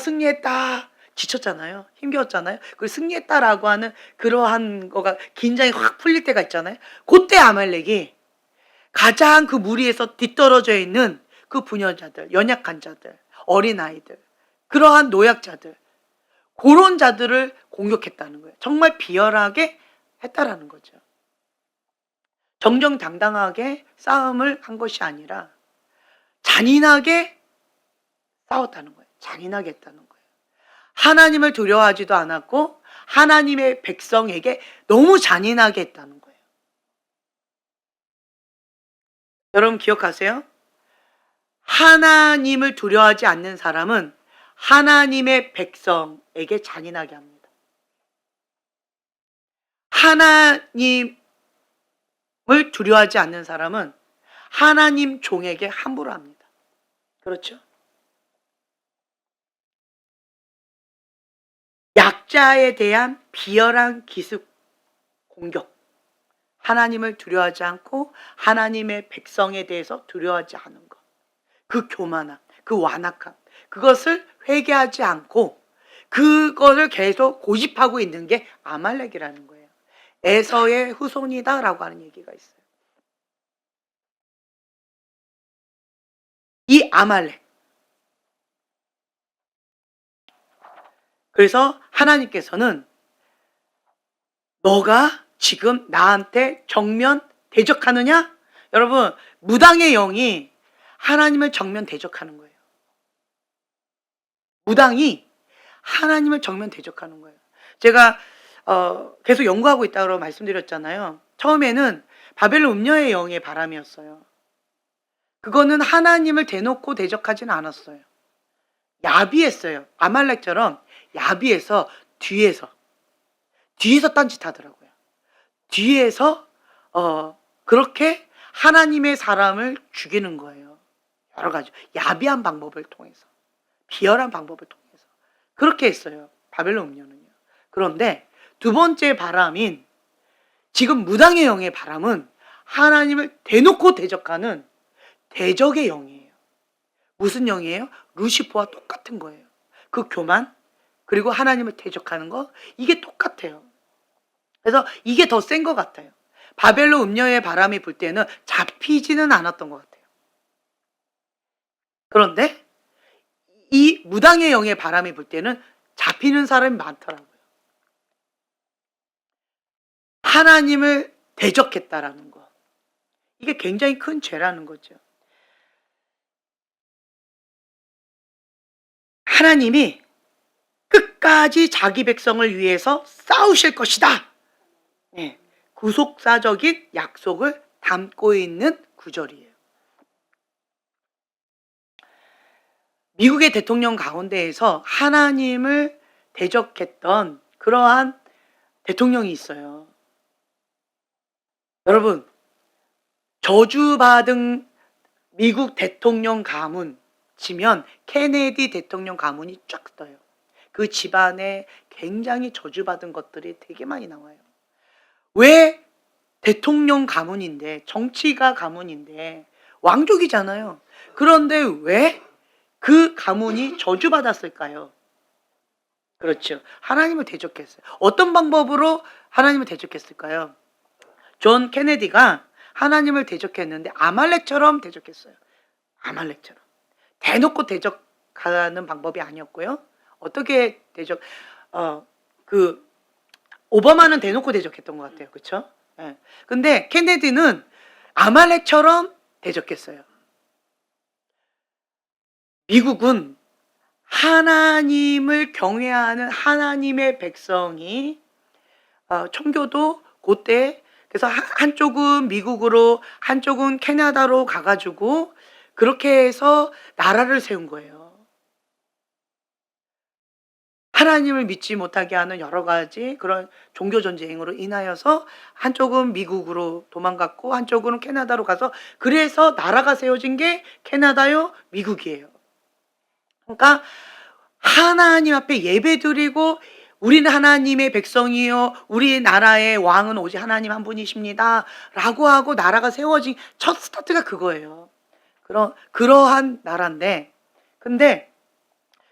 Speaker 1: 승리했다, 지쳤잖아요. 힘겨웠잖아요. 그 승리했다라고 하는 그러한 거가 긴장이 확 풀릴 때가 있잖아요. 그때 아말렉이 가장 그 무리에서 뒤떨어져 있는 그 부녀자들, 연약한 자들, 어린아이들, 그러한 노약자들, 그런 자들을 공격했다는 거예요. 정말 비열하게 했다라는 거죠. 정정당당하게 싸움을 한 것이 아니라 잔인하게 싸웠다는 거예요. 잔인하게 했다는 거예요. 하나님을 두려워하지도 않았고 하나님의 백성에게 너무 잔인하게 했다는 거예요. 여러분 기억하세요? 하나님을 두려워하지 않는 사람은 하나님의 백성에게 잔인하게 합니다. 하나님을 두려워하지 않는 사람은 하나님 종에게 함부로 합니다. 그렇죠? 약자에 대한 비열한 기습 공격. 하나님을 두려워하지 않고 하나님의 백성에 대해서 두려워하지 않은 것. 그 교만함, 그 완악함, 그것을 회개하지 않고 그것을 계속 고집하고 있는 게 아말렉이라는 거예요. 에서의 후손이다라고 하는 얘기가 있어요. 이 아말렉. 그래서 하나님께서는 너가 지금 나한테 정면 대적하느냐? 여러분, 무당의 영이 하나님을 정면 대적하는 거예요. 무당이 하나님을 정면 대적하는 거예요. 제가 계속 연구하고 있다고 말씀드렸잖아요. 처음에는 바벨론 음녀의 영의 바람이었어요. 그거는 하나님을 대놓고 대적하지는 않았어요. 야비했어요. 아말렉처럼 야비해서 뒤에서 딴짓하더라고요. 뒤에서 그렇게 하나님의 사람을 죽이는 거예요. 여러 가지 야비한 방법을 통해서, 비열한 방법을 통해서 그렇게 했어요. 바벨론 음녀는요. 그런데 두 번째 바람인 지금 무당의 영의 바람은 하나님을 대놓고 대적하는 대적의 영이에요. 무슨 영이에요? 루시퍼와 똑같은 거예요. 그 교만, 그리고 하나님을 대적하는 거, 이게 똑같아요. 그래서 이게 더 센 것 같아요. 바벨론 음녀의 바람이 불 때는 잡히지는 않았던 것 같아요. 그런데 이 무당의 영의 바람이 불 때는 잡히는 사람이 많더라고요. 하나님을 대적했다라는 거. 이게 굉장히 큰 죄라는 거죠. 하나님이 끝까지 자기 백성을 위해서 싸우실 것이다. 네, 구속사적인 약속을 담고 있는 구절이에요. 미국의 대통령 가운데에서 하나님을 대적했던 그러한 대통령이 있어요. 여러분, 저주받은 미국 대통령 가문 치면 케네디 대통령 가문이 쫙 떠요. 그 집안에 굉장히 저주받은 것들이 되게 많이 나와요. 왜? 대통령 가문인데, 정치가 가문인데, 왕족이잖아요. 그런데 왜 그 가문이 저주받았을까요? 그렇죠. 하나님을 대적했어요. 어떤 방법으로 하나님을 대적했을까요? 존 케네디가 하나님을 대적했는데 아말렉처럼 대적했어요. 아말렉처럼. 대놓고 대적하는 방법이 아니었고요. 어떻게 오바마는 대놓고 대적했던 것 같아요. 그렇죠? 예. 근데 케네디는 아말렉처럼 대적했어요. 미국은 하나님을 경외하는 하나님의 백성이 청교도 그때 그래서 한쪽은 미국으로 한쪽은 캐나다로 가가지고 그렇게 해서 나라를 세운 거예요. 하나님을 믿지 못하게 하는 여러 가지 그런 종교 전쟁으로 인하여서 한쪽은 미국으로 도망갔고 한쪽은 캐나다로 가서 그래서 나라가 세워진 게 캐나다요, 미국이에요. 그러니까 하나님 앞에 예배드리고 우리는 하나님의 백성이요 우리나라의 왕은 오직 하나님 한 분이십니다 라고 하고 나라가 세워진 첫 스타트가 그거예요. 그러한 나라인데 근데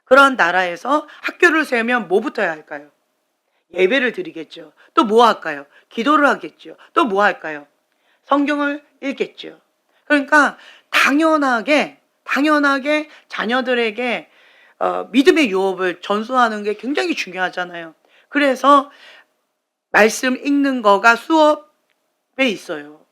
Speaker 1: 그런 나라에서 학교를 세우면 뭐부터 해야 할까요? 예배를 드리겠죠. 또 뭐 할까요? 기도를 하겠죠. 또 뭐 할까요? 성경을 읽겠죠. 그러니까 당연하게 자녀들에게 믿음의 유업을 전수하는 게 굉장히 중요하잖아요. 그래서 말씀 읽는 거가 수업에 있어요.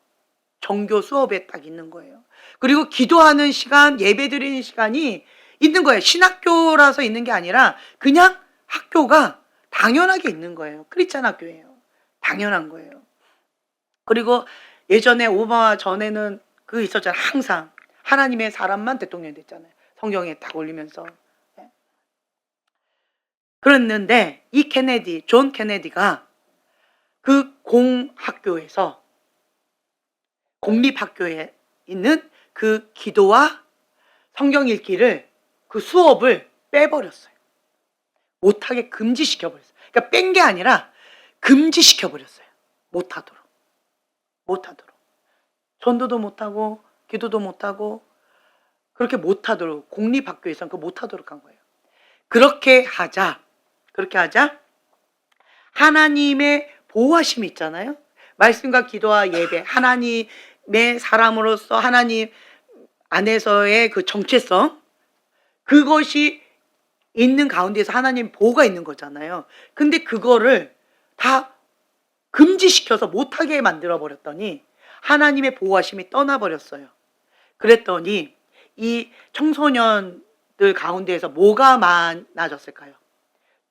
Speaker 1: 정교 수업에 딱 있는 거예요. 그리고 기도하는 시간, 예배 드리는 시간이 있는 거예요. 신학교라서 있는 게 아니라 그냥 학교가 당연하게 있는 거예요. 크리스찬 학교예요. 당연한 거예요. 그리고 예전에 오바마 전에는 그 있었잖아요. 항상 하나님의 사람만 대통령이 됐잖아요. 성경에 딱 올리면서. 그랬는데 이 존 케네디가 그 공학교에서 공립학교에 있는 그 기도와 성경 읽기를 그 수업을 빼버렸어요. 못하게 금지시켜버렸어요. 그러니까 뺀 게 아니라 금지시켜버렸어요. 못하도록. 전도도 못하고 기도도 못하고 그렇게 못하도록 공립학교에서는 그거 못하도록 한 거예요. 그렇게 하자 하나님의 보호하심이 있잖아요. 말씀과 기도와 예배, 하나님의 사람으로서 하나님 안에서의 그 정체성, 그것이 있는 가운데서 하나님 보호가 있는 거잖아요. 근데 그거를 다 금지시켜서 못하게 만들어버렸더니 하나님의 보호하심이 떠나버렸어요. 그랬더니 이 청소년들 가운데에서 뭐가 많아졌을까요?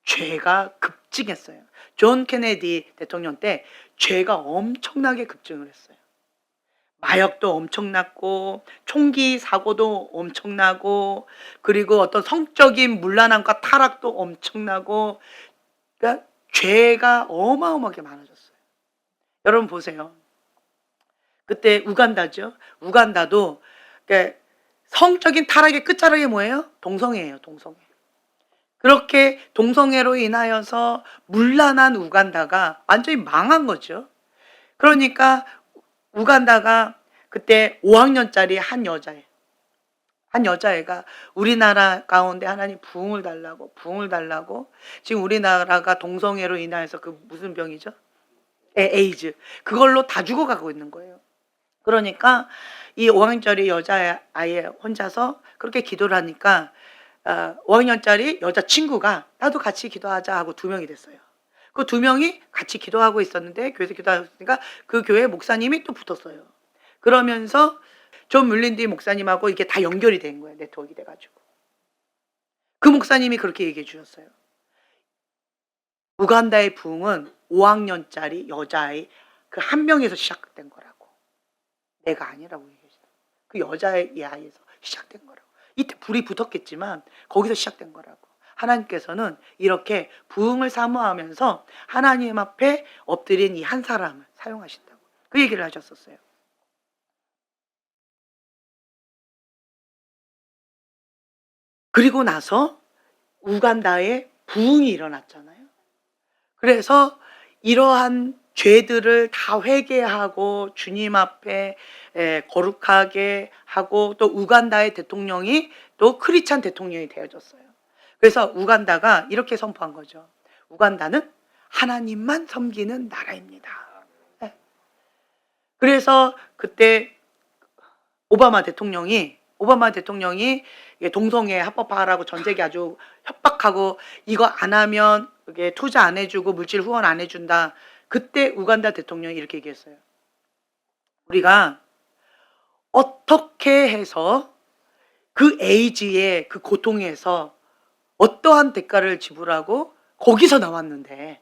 Speaker 1: 죄가 급증했어요. 존 케네디 대통령 때 죄가 엄청나게 급증을 했어요. 마약도 엄청났고 총기 사고도 엄청나고 그리고 어떤 성적인 문란함과 타락도 엄청나고 그러니까 죄가 어마어마하게 많아졌어요. 여러분 보세요. 그때 우간다죠. 우간다도 그러니까 성적인 타락의 끝자락이 뭐예요? 동성애예요. 동성애. 그렇게 동성애로 인하여서 문란한 우간다가 완전히 망한 거죠. 그러니까 우간다가 그때 5학년짜리 한 여자애가 우리나라 가운데 하나님 부흥을 달라고 지금 우리나라가 동성애로 인하여서 그 무슨 병이죠? 에이즈. 그걸로 다 죽어가고 있는 거예요. 그러니까 이 5학년짜리 여자아이 혼자서 그렇게 기도를 하니까 5학년짜리 여자친구가 나도 같이 기도하자 하고 2명이 됐어요. 그 2명이 같이 기도하고 있었는데 교회에서 기도하고 있으니까 그 교회 목사님이 또 붙었어요. 그러면서 존 물린디 목사님하고 이게 다 연결이 된 거예요. 네트워크가 돼가지고. 그 목사님이 그렇게 얘기해 주셨어요. 우간다의 부흥은 5학년짜리 여자아이 그 한 명에서 시작된 거라고. 내가 아니라고 얘기했어요. 그 여자의 아이에서 시작된 거라고. 이때 불이 붙었겠지만 거기서 시작된 거라고. 하나님께서는 이렇게 부흥을 사모하면서 하나님 앞에 엎드린 이 한 사람을 사용하신다고 그 얘기를 하셨었어요. 그리고 나서 우간다에 부흥이 일어났잖아요. 그래서 이러한 죄들을 다 회개하고 주님 앞에 거룩하게 하고 또 우간다의 대통령이 또 크리스찬 대통령이 되어졌어요. 그래서 우간다가 이렇게 선포한 거죠. 우간다는 하나님만 섬기는 나라입니다. 네. 그래서 그때 오바마 대통령이 동성애 합법화하라고 전 세계 아주 협박하고 이거 안 하면 그게 투자 안 해주고 물질 후원 안 해준다. 그때 우간다 대통령이 이렇게 얘기했어요. 우리가 어떻게 해서 그 에이지의 그 고통에서 어떠한 대가를 지불하고 거기서 나왔는데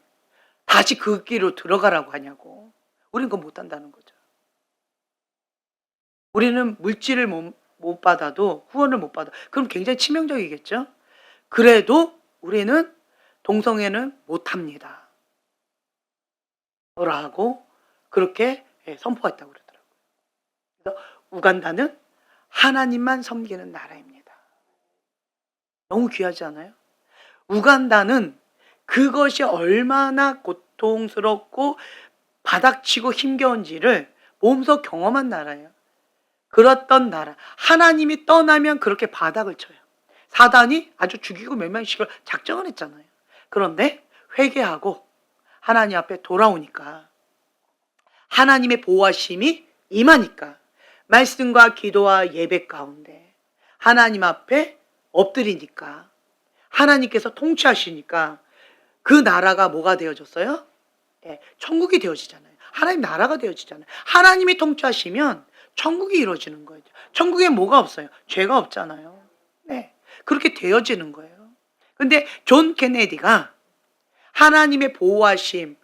Speaker 1: 다시 그 길로 들어가라고 하냐고. 우린 그거 못한다는 거죠. 우리는 물질을 못 받아도, 후원을 못 받아. 그럼 굉장히 치명적이겠죠? 그래도 우리는 동성애는 못합니다. 라고 그렇게 선포했다고 그러더라고요. 그래서 우간다는 하나님만 섬기는 나라입니다. 너무 귀하지 않아요? 우간다는 그것이 얼마나 고통스럽고 바닥치고 힘겨운지를 몸소 경험한 나라예요. 그렇던 나라. 하나님이 떠나면 그렇게 바닥을 쳐요. 사단이 아주 죽이고 멸망시킬 작정을 했잖아요. 그런데 회개하고 하나님 앞에 돌아오니까, 하나님의 보호하심이 임하니까, 말씀과 기도와 예배 가운데 하나님 앞에 엎드리니까, 하나님께서 통치하시니까 그 나라가 뭐가 되어졌어요? 천국이 되어지잖아요. 하나님 나라가 되어지잖아요. 하나님이 통치하시면 천국이 이루어지는 거예요. 천국에 뭐가 없어요? 죄가 없잖아요. 네, 그렇게 되어지는 거예요. 근데 존 케네디가 하나님의 보호하심이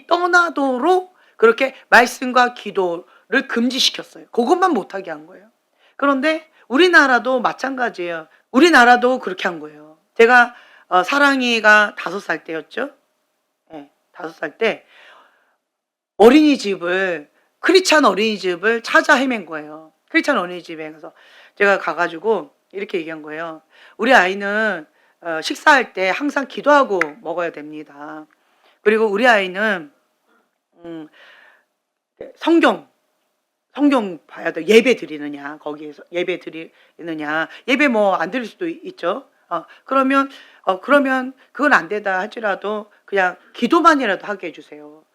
Speaker 1: 떠나도록 그렇게 말씀과 기도를 금지시켰어요. 그것만 못하게 한 거예요. 그런데 우리나라도 마찬가지예요. 우리나라도 그렇게 한 거예요. 제가 사랑이가 5살 때였죠. 네, 5살 때 어린이집을, 크리스찬 어린이집을 찾아 헤맨 거예요. 크리스찬 어린이집에 가서 제가 가가지고 이렇게 얘기한 거예요. 우리 아이는 식사할 때 항상 기도하고 먹어야 됩니다. 그리고 우리 아이는 성경 봐야 돼. 예배 드리느냐, 거기에서 예배 드리느냐, 예배 뭐 안 드릴 수도 있죠. 그러면 그건 안 되다 할지라도 그냥 기도만이라도 하게 해주세요.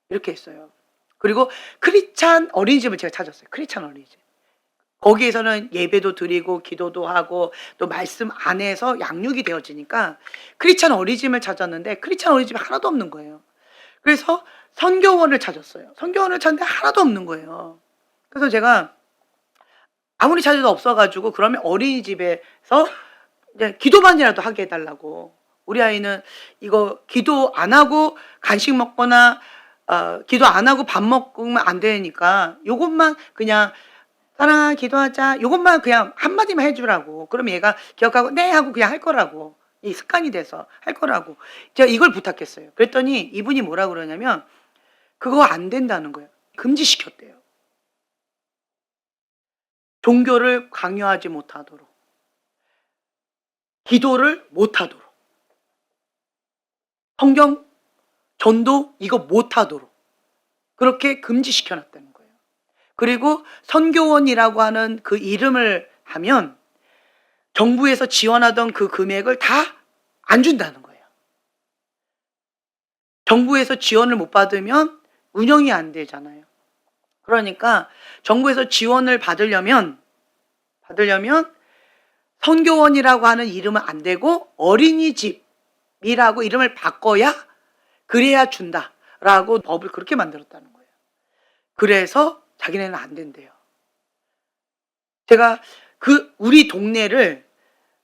Speaker 1: 이렇게 했어요. 그리고 크리스찬 어린이집을 제가 찾았어요. 크리스찬 어린이집. 거기에서는 예배도 드리고 기도도 하고 또 말씀 안에서 양육이 되어지니까 크리스찬 어린이집을 찾았는데 크리스찬 어린이집이 하나도 없는 거예요. 그래서 선교원을 찾았어요. 선교원을 찾는데 하나도 없는 거예요. 그래서 제가 아무리 찾아도 없어가지고 그러면 어린이집에서 이제 기도만이라도 하게 해달라고. 우리 아이는 이거 기도 안 하고 간식 먹거나 기도 안 하고 밥 먹으면 안 되니까 요것만 그냥 사랑아 기도하자 요것만 그냥 한마디만 해주라고. 그럼 얘가 기억하고 네 하고 그냥 할 거라고. 이 습관이 돼서 할 거라고. 제가 이걸 부탁했어요. 그랬더니 이분이 뭐라 그러냐면 그거 안 된다는 거예요. 금지시켰대요. 종교를 강요하지 못하도록, 기도를 못하도록, 성경 전도 이거 못하도록 그렇게 금지시켜놨다는 거예요. 그리고 선교원이라고 하는 그 이름을 하면 정부에서 지원하던 그 금액을 다 안 준다는 거예요. 정부에서 지원을 못 받으면 운영이 안 되잖아요. 그러니까 정부에서 지원을 받으려면 선교원이라고 하는 이름은 안 되고 어린이집이라고 이름을 바꿔야 그래야 준다라고 법을 그렇게 만들었다는 거예요. 그래서 자기네는 안 된대요. 제가 우리 동네를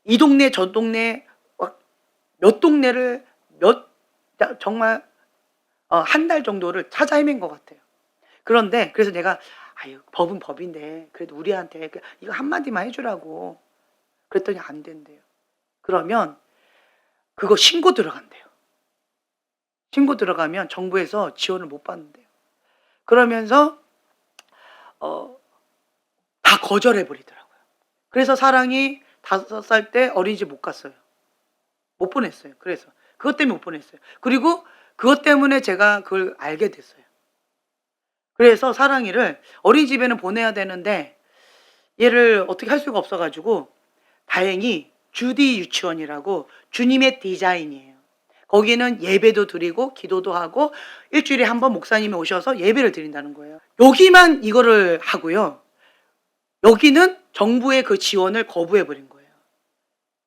Speaker 1: 이 동네 저 동네 몇 동네를 정말 한 달 정도를 찾아 헤맨 것 같아요. 그런데 그래서 내가 아유 법은 법인데 그래도 우리한테 이거 한마디만 해주라고 그랬더니 안 된대요. 그러면 그거 신고 들어간대요. 신고 들어가면 정부에서 지원을 못 받는데요. 그러면서 다 거절해 버리더라고요. 그래서 사랑이 5살 때 어린이집 못 갔어요. 못 보냈어요. 그래서 그것 때문에 못 보냈어요. 그리고 그것 때문에 제가 그걸 알게 됐어요. 그래서 사랑이를 어린이집에는 보내야 되는데 얘를 어떻게 할 수가 없어가지고 다행히 주디 유치원이라고 주님의 디자인이에요. 거기는 예배도 드리고 기도도 하고 일주일에 한 번 목사님이 오셔서 예배를 드린다는 거예요. 여기만 이거를 하고요. 여기는 정부의 그 지원을 거부해버린 거예요.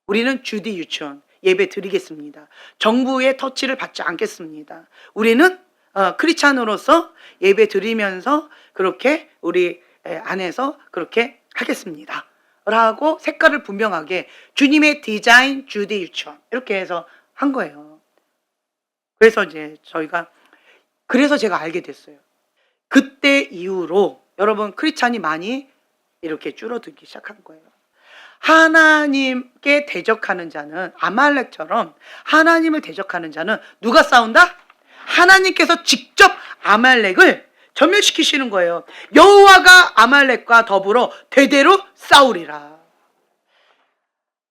Speaker 1: 우리는 주디 유치원 예배 드리겠습니다. 정부의 터치를 받지 않겠습니다. 우리는 크리스찬으로서 예배 드리면서 그렇게 우리 안에서 그렇게 하겠습니다. 라고 색깔을 분명하게 주님의 디자인 주디 유치원 이렇게 해서 한 거예요. 그래서 이제 그래서 제가 알게 됐어요. 그때 이후로 여러분 크리스찬이 많이 이렇게 줄어들기 시작한 거예요. 하나님께 대적하는 자는 아말렉처럼 하나님을 대적하는 자는 누가 싸운다? 하나님께서 직접 아말렉을 전멸시키시는 거예요. 여호와가 아말렉과 더불어 대대로 싸우리라.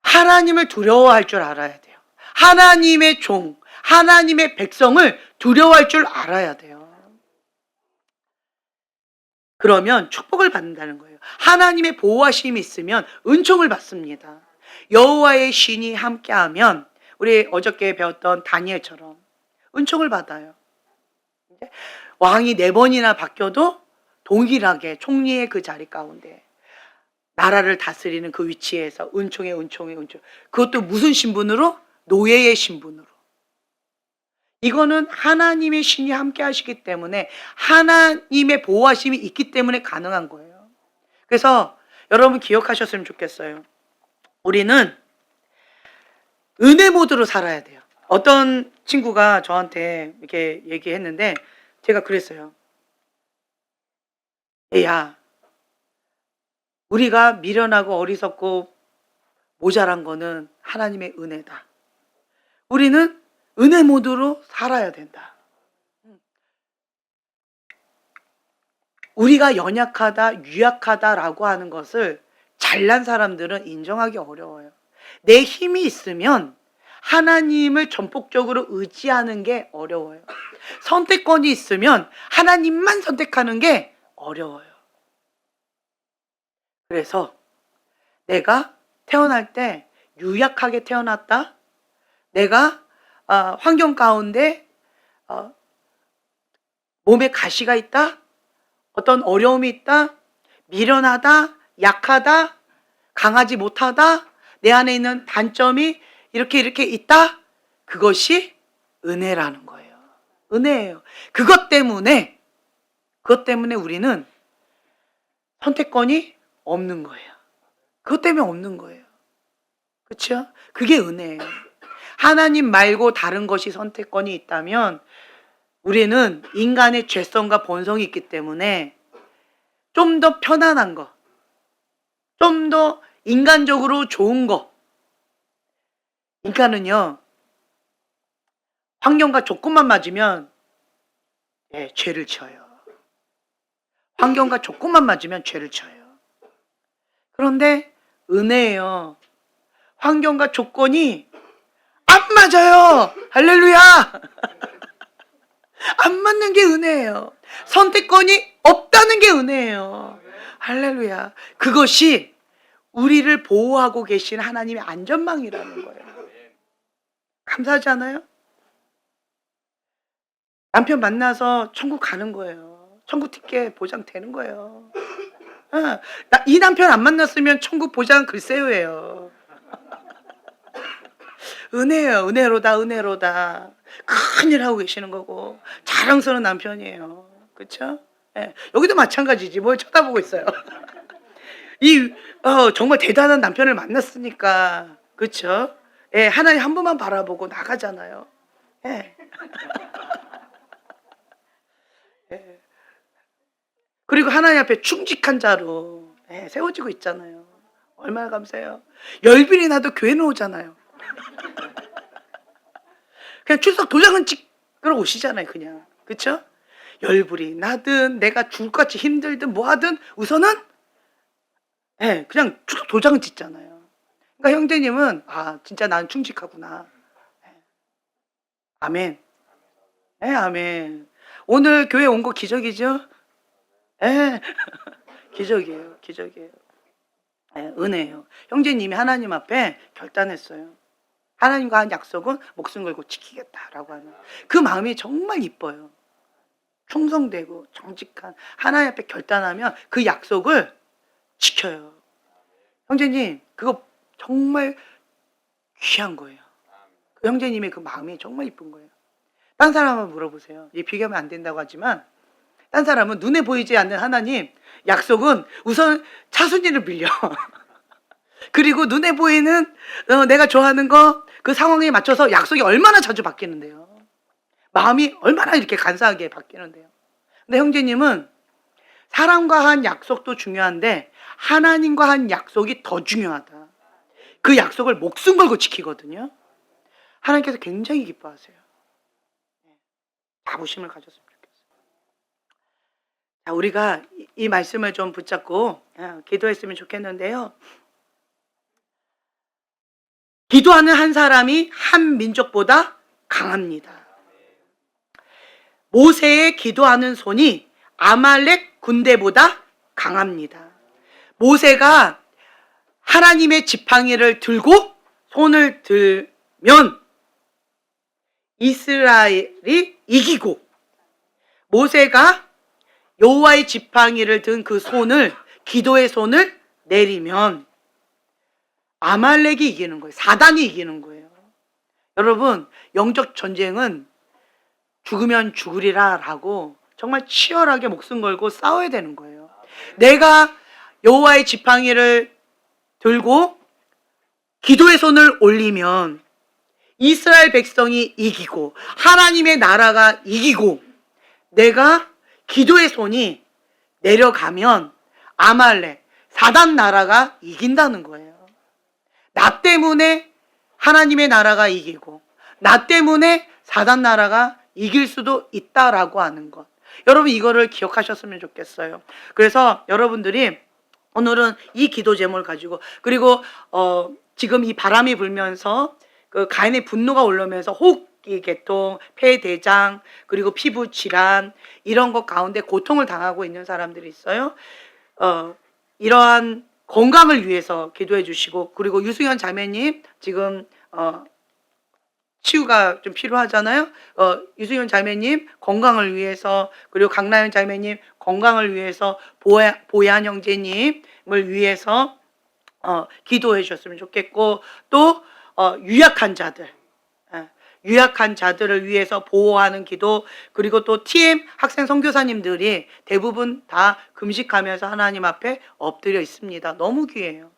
Speaker 1: 하나님을 두려워할 줄 알아야 돼요. 하나님의 종, 하나님의 백성을 두려워할 줄 알아야 돼요. 그러면 축복을 받는다는 거예요. 하나님의 보호하심이 있으면 은총을 받습니다. 여호와의 신이 함께하면 우리 어저께 배웠던 다니엘처럼 은총을 받아요. 왕이 4번이나 바뀌어도 동일하게 총리의 그 자리 가운데 나라를 다스리는 그 위치에서 은총. 그것도 무슨 신분으로? 노예의 신분으로. 이거는 하나님의 신이 함께 하시기 때문에 하나님의 보호하심이 있기 때문에 가능한 거예요. 그래서 여러분 기억하셨으면 좋겠어요. 우리는 은혜 모드로 살아야 돼요. 어떤 친구가 저한테 이렇게 얘기했는데 제가 그랬어요. 야, 우리가 미련하고 어리석고 모자란 거는 하나님의 은혜다. 우리는 은혜 모드로 살아야 된다. 우리가 연약하다, 유약하다라고 하는 것을 잘난 사람들은 인정하기 어려워요. 내 힘이 있으면 하나님을 전폭적으로 의지하는 게 어려워요. 선택권이 있으면 하나님만 선택하는 게 어려워요. 그래서 내가 태어날 때 유약하게 태어났다. 내가 환경 가운데 몸에 가시가 있다. 어떤 어려움이 있다. 미련하다. 약하다. 강하지 못하다. 내 안에 있는 단점이 이렇게 있다. 그것이 은혜라는 거예요. 은혜예요. 그것 때문에 우리는 선택권이 없는 거예요. 그것 때문에 없는 거예요. 그렇죠? 그게 은혜예요. 하나님 말고 다른 것이 선택권이 있다면 우리는 인간의 죄성과 본성이 있기 때문에 좀 더 편안한 거, 좀 더 인간적으로 좋은 거. 인간은요, 환경과 조건만 맞으면 죄를 지어요. 환경과 조건만 맞으면 죄를 지어요. 그런데 은혜예요. 환경과 조건이 안 맞아요. 할렐루야. 안 맞는 게 은혜예요. 선택권이 없다는 게 은혜예요. 할렐루야. 그것이 우리를 보호하고 계신 하나님의 안전망이라는 거예요. 감사하지 않아요? 남편 만나서 천국 가는 거예요. 천국 티켓 보장되는 거예요. 이 남편 안 만났으면 천국 보장 글쎄요예요. 은혜예요. 은혜로다. 큰일 하고 계시는 거고 자랑스러운 남편이에요. 그렇죠? 여기도 마찬가지지. 뭘 쳐다보고 있어요. 정말 대단한 남편을 만났으니까 그렇죠? 하나님 한 분만 바라보고 나가잖아요. 그리고 하나님 앞에 충직한 자로 세워지고 있잖아요. 얼마나 감사해요. 열빌이 나도 교회는 오잖아요. 그냥 출석 도장은 찍으러 오시잖아요. 그냥. 그쵸? 열불이 나든 내가 죽을 것 같이 힘들든 뭐하든 우선은 그냥 출석 도장은 찍잖아요. 그러니까 형제님은 진짜 나는 충직하구나. 아멘. 아멘. 오늘 교회 온 거 기적이죠? 기적이에요. 은혜예요. 형제님이 하나님 앞에 결단했어요. 하나님과 한 약속은 목숨 걸고 지키겠다라고 하는 그 마음이 정말 이뻐요. 충성되고 정직한 하나님 앞에 결단하면 그 약속을 지켜요. 형제님 그거 정말 귀한 거예요. 그 형제님의 그 마음이 정말 이쁜 거예요. 딴 사람 한번 물어보세요. 비교하면 안 된다고 하지만 딴 사람은 눈에 보이지 않는 하나님 약속은 우선 차순위를 빌려. 그리고 눈에 보이는 내가 좋아하는 거 그 상황에 맞춰서 약속이 얼마나 자주 바뀌는데요. 마음이 얼마나 이렇게 간사하게 바뀌는데요. 근데 형제님은 사람과 한 약속도 중요한데 하나님과 한 약속이 더 중요하다. 그 약속을 목숨 걸고 지키거든요. 하나님께서 굉장히 기뻐하세요. 자부심을 가졌으면 좋겠어요. 자, 우리가 이 말씀을 좀 붙잡고 기도했으면 좋겠는데요. 기도하는 한 사람이 한 민족보다 강합니다. 모세의 기도하는 손이 아말렉 군대보다 강합니다. 모세가 하나님의 지팡이를 들고 손을 들면 이스라엘이 이기고, 모세가 여호와의 지팡이를 든 그 손을, 기도의 손을 내리면 아말렉이 이기는 거예요. 사단이 이기는 거예요. 여러분, 영적 전쟁은 죽으면 죽으리라 라고 정말 치열하게 목숨 걸고 싸워야 되는 거예요. 내가 여호와의 지팡이를 들고 기도의 손을 올리면 이스라엘 백성이 이기고 하나님의 나라가 이기고, 내가 기도의 손이 내려가면 아말렉, 사단 나라가 이긴다는 거예요. 나 때문에 하나님의 나라가 이기고 나 때문에 사단 나라가 이길 수도 있다라고 하는 것. 여러분, 이거를 기억하셨으면 좋겠어요. 그래서 여러분들이 오늘은 이 기도 제목을 가지고, 그리고 지금 이 바람이 불면서 그 가인의 분노가 올라오면서 호흡기 계통, 폐대장, 그리고 피부 질환, 이런 것 가운데 고통을 당하고 있는 사람들이 있어요. 이러한 건강을 위해서 기도해 주시고, 그리고 유승현 자매님 지금 치유가 좀 필요하잖아요. 유승현 자매님 건강을 위해서, 그리고 강나연 자매님 건강을 위해서, 보얀 형제님을 위해서 기도해 주셨으면 좋겠고, 또 유약한 자들, 유약한 자들을 위해서 보호하는 기도, 그리고 또 TM 학생 선교사님들이 대부분 다 금식하면서 하나님 앞에 엎드려 있습니다. 너무 귀해요.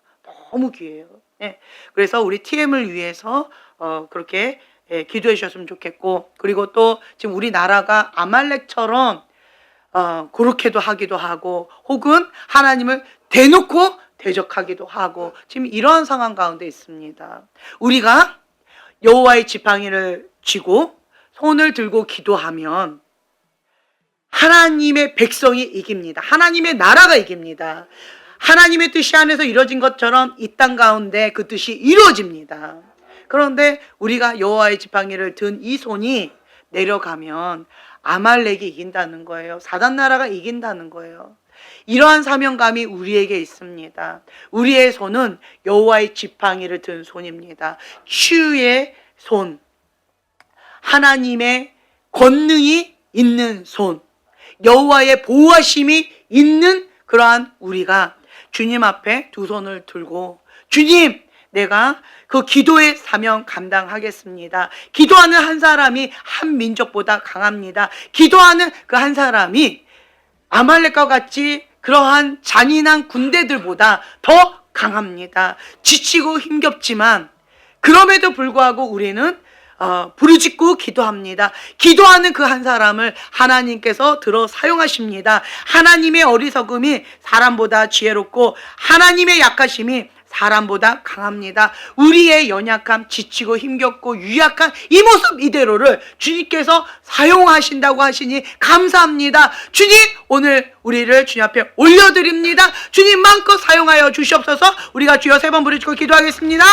Speaker 1: 너무 귀해요. 네. 그래서 우리 TM을 위해서 그렇게 기도해 주셨으면 좋겠고, 그리고 또 지금 우리나라가 아말렉처럼 그렇게도 하기도 하고, 혹은 하나님을 대놓고 대적하기도 하고, 지금 이러한 상황 가운데 있습니다. 우리가 여호와의 지팡이를 쥐고 손을 들고 기도하면 하나님의 백성이 이깁니다. 하나님의 나라가 이깁니다. 하나님의 뜻이 안에서 이루어진 것처럼 이 땅 가운데 그 뜻이 이루어집니다. 그런데 우리가 여호와의 지팡이를 든 이 손이 내려가면 아말렉이 이긴다는 거예요. 사단 나라가 이긴다는 거예요. 이러한 사명감이 우리에게 있습니다. 우리의 손은 여호와의 지팡이를 든 손입니다. 치유의 손, 하나님의 권능이 있는 손, 여호와의 보호하심이 있는 그러한 우리가 주님 앞에 두 손을 들고, 주님, 내가 그 기도의 사명 감당하겠습니다. 기도하는 한 사람이 한 민족보다 강합니다. 기도하는 그 한 사람이 아말렉과 같이 그러한 잔인한 군대들보다 더 강합니다. 지치고 힘겹지만 그럼에도 불구하고 우리는 부르짖고 기도합니다. 기도하는 그 한 사람을 하나님께서 들어 사용하십니다. 하나님의 어리석음이 사람보다 지혜롭고 하나님의 약하심이 사람보다 강합니다. 우리의 연약함, 지치고 힘겹고 유약한 이 모습 이대로를 주님께서 사용하신다고 하시니 감사합니다. 주님, 오늘 우리를 주님 앞에 올려드립니다. 주님 마음껏 사용하여 주시옵소서. 우리가 주여 3번 부르짖고 기도하겠습니다.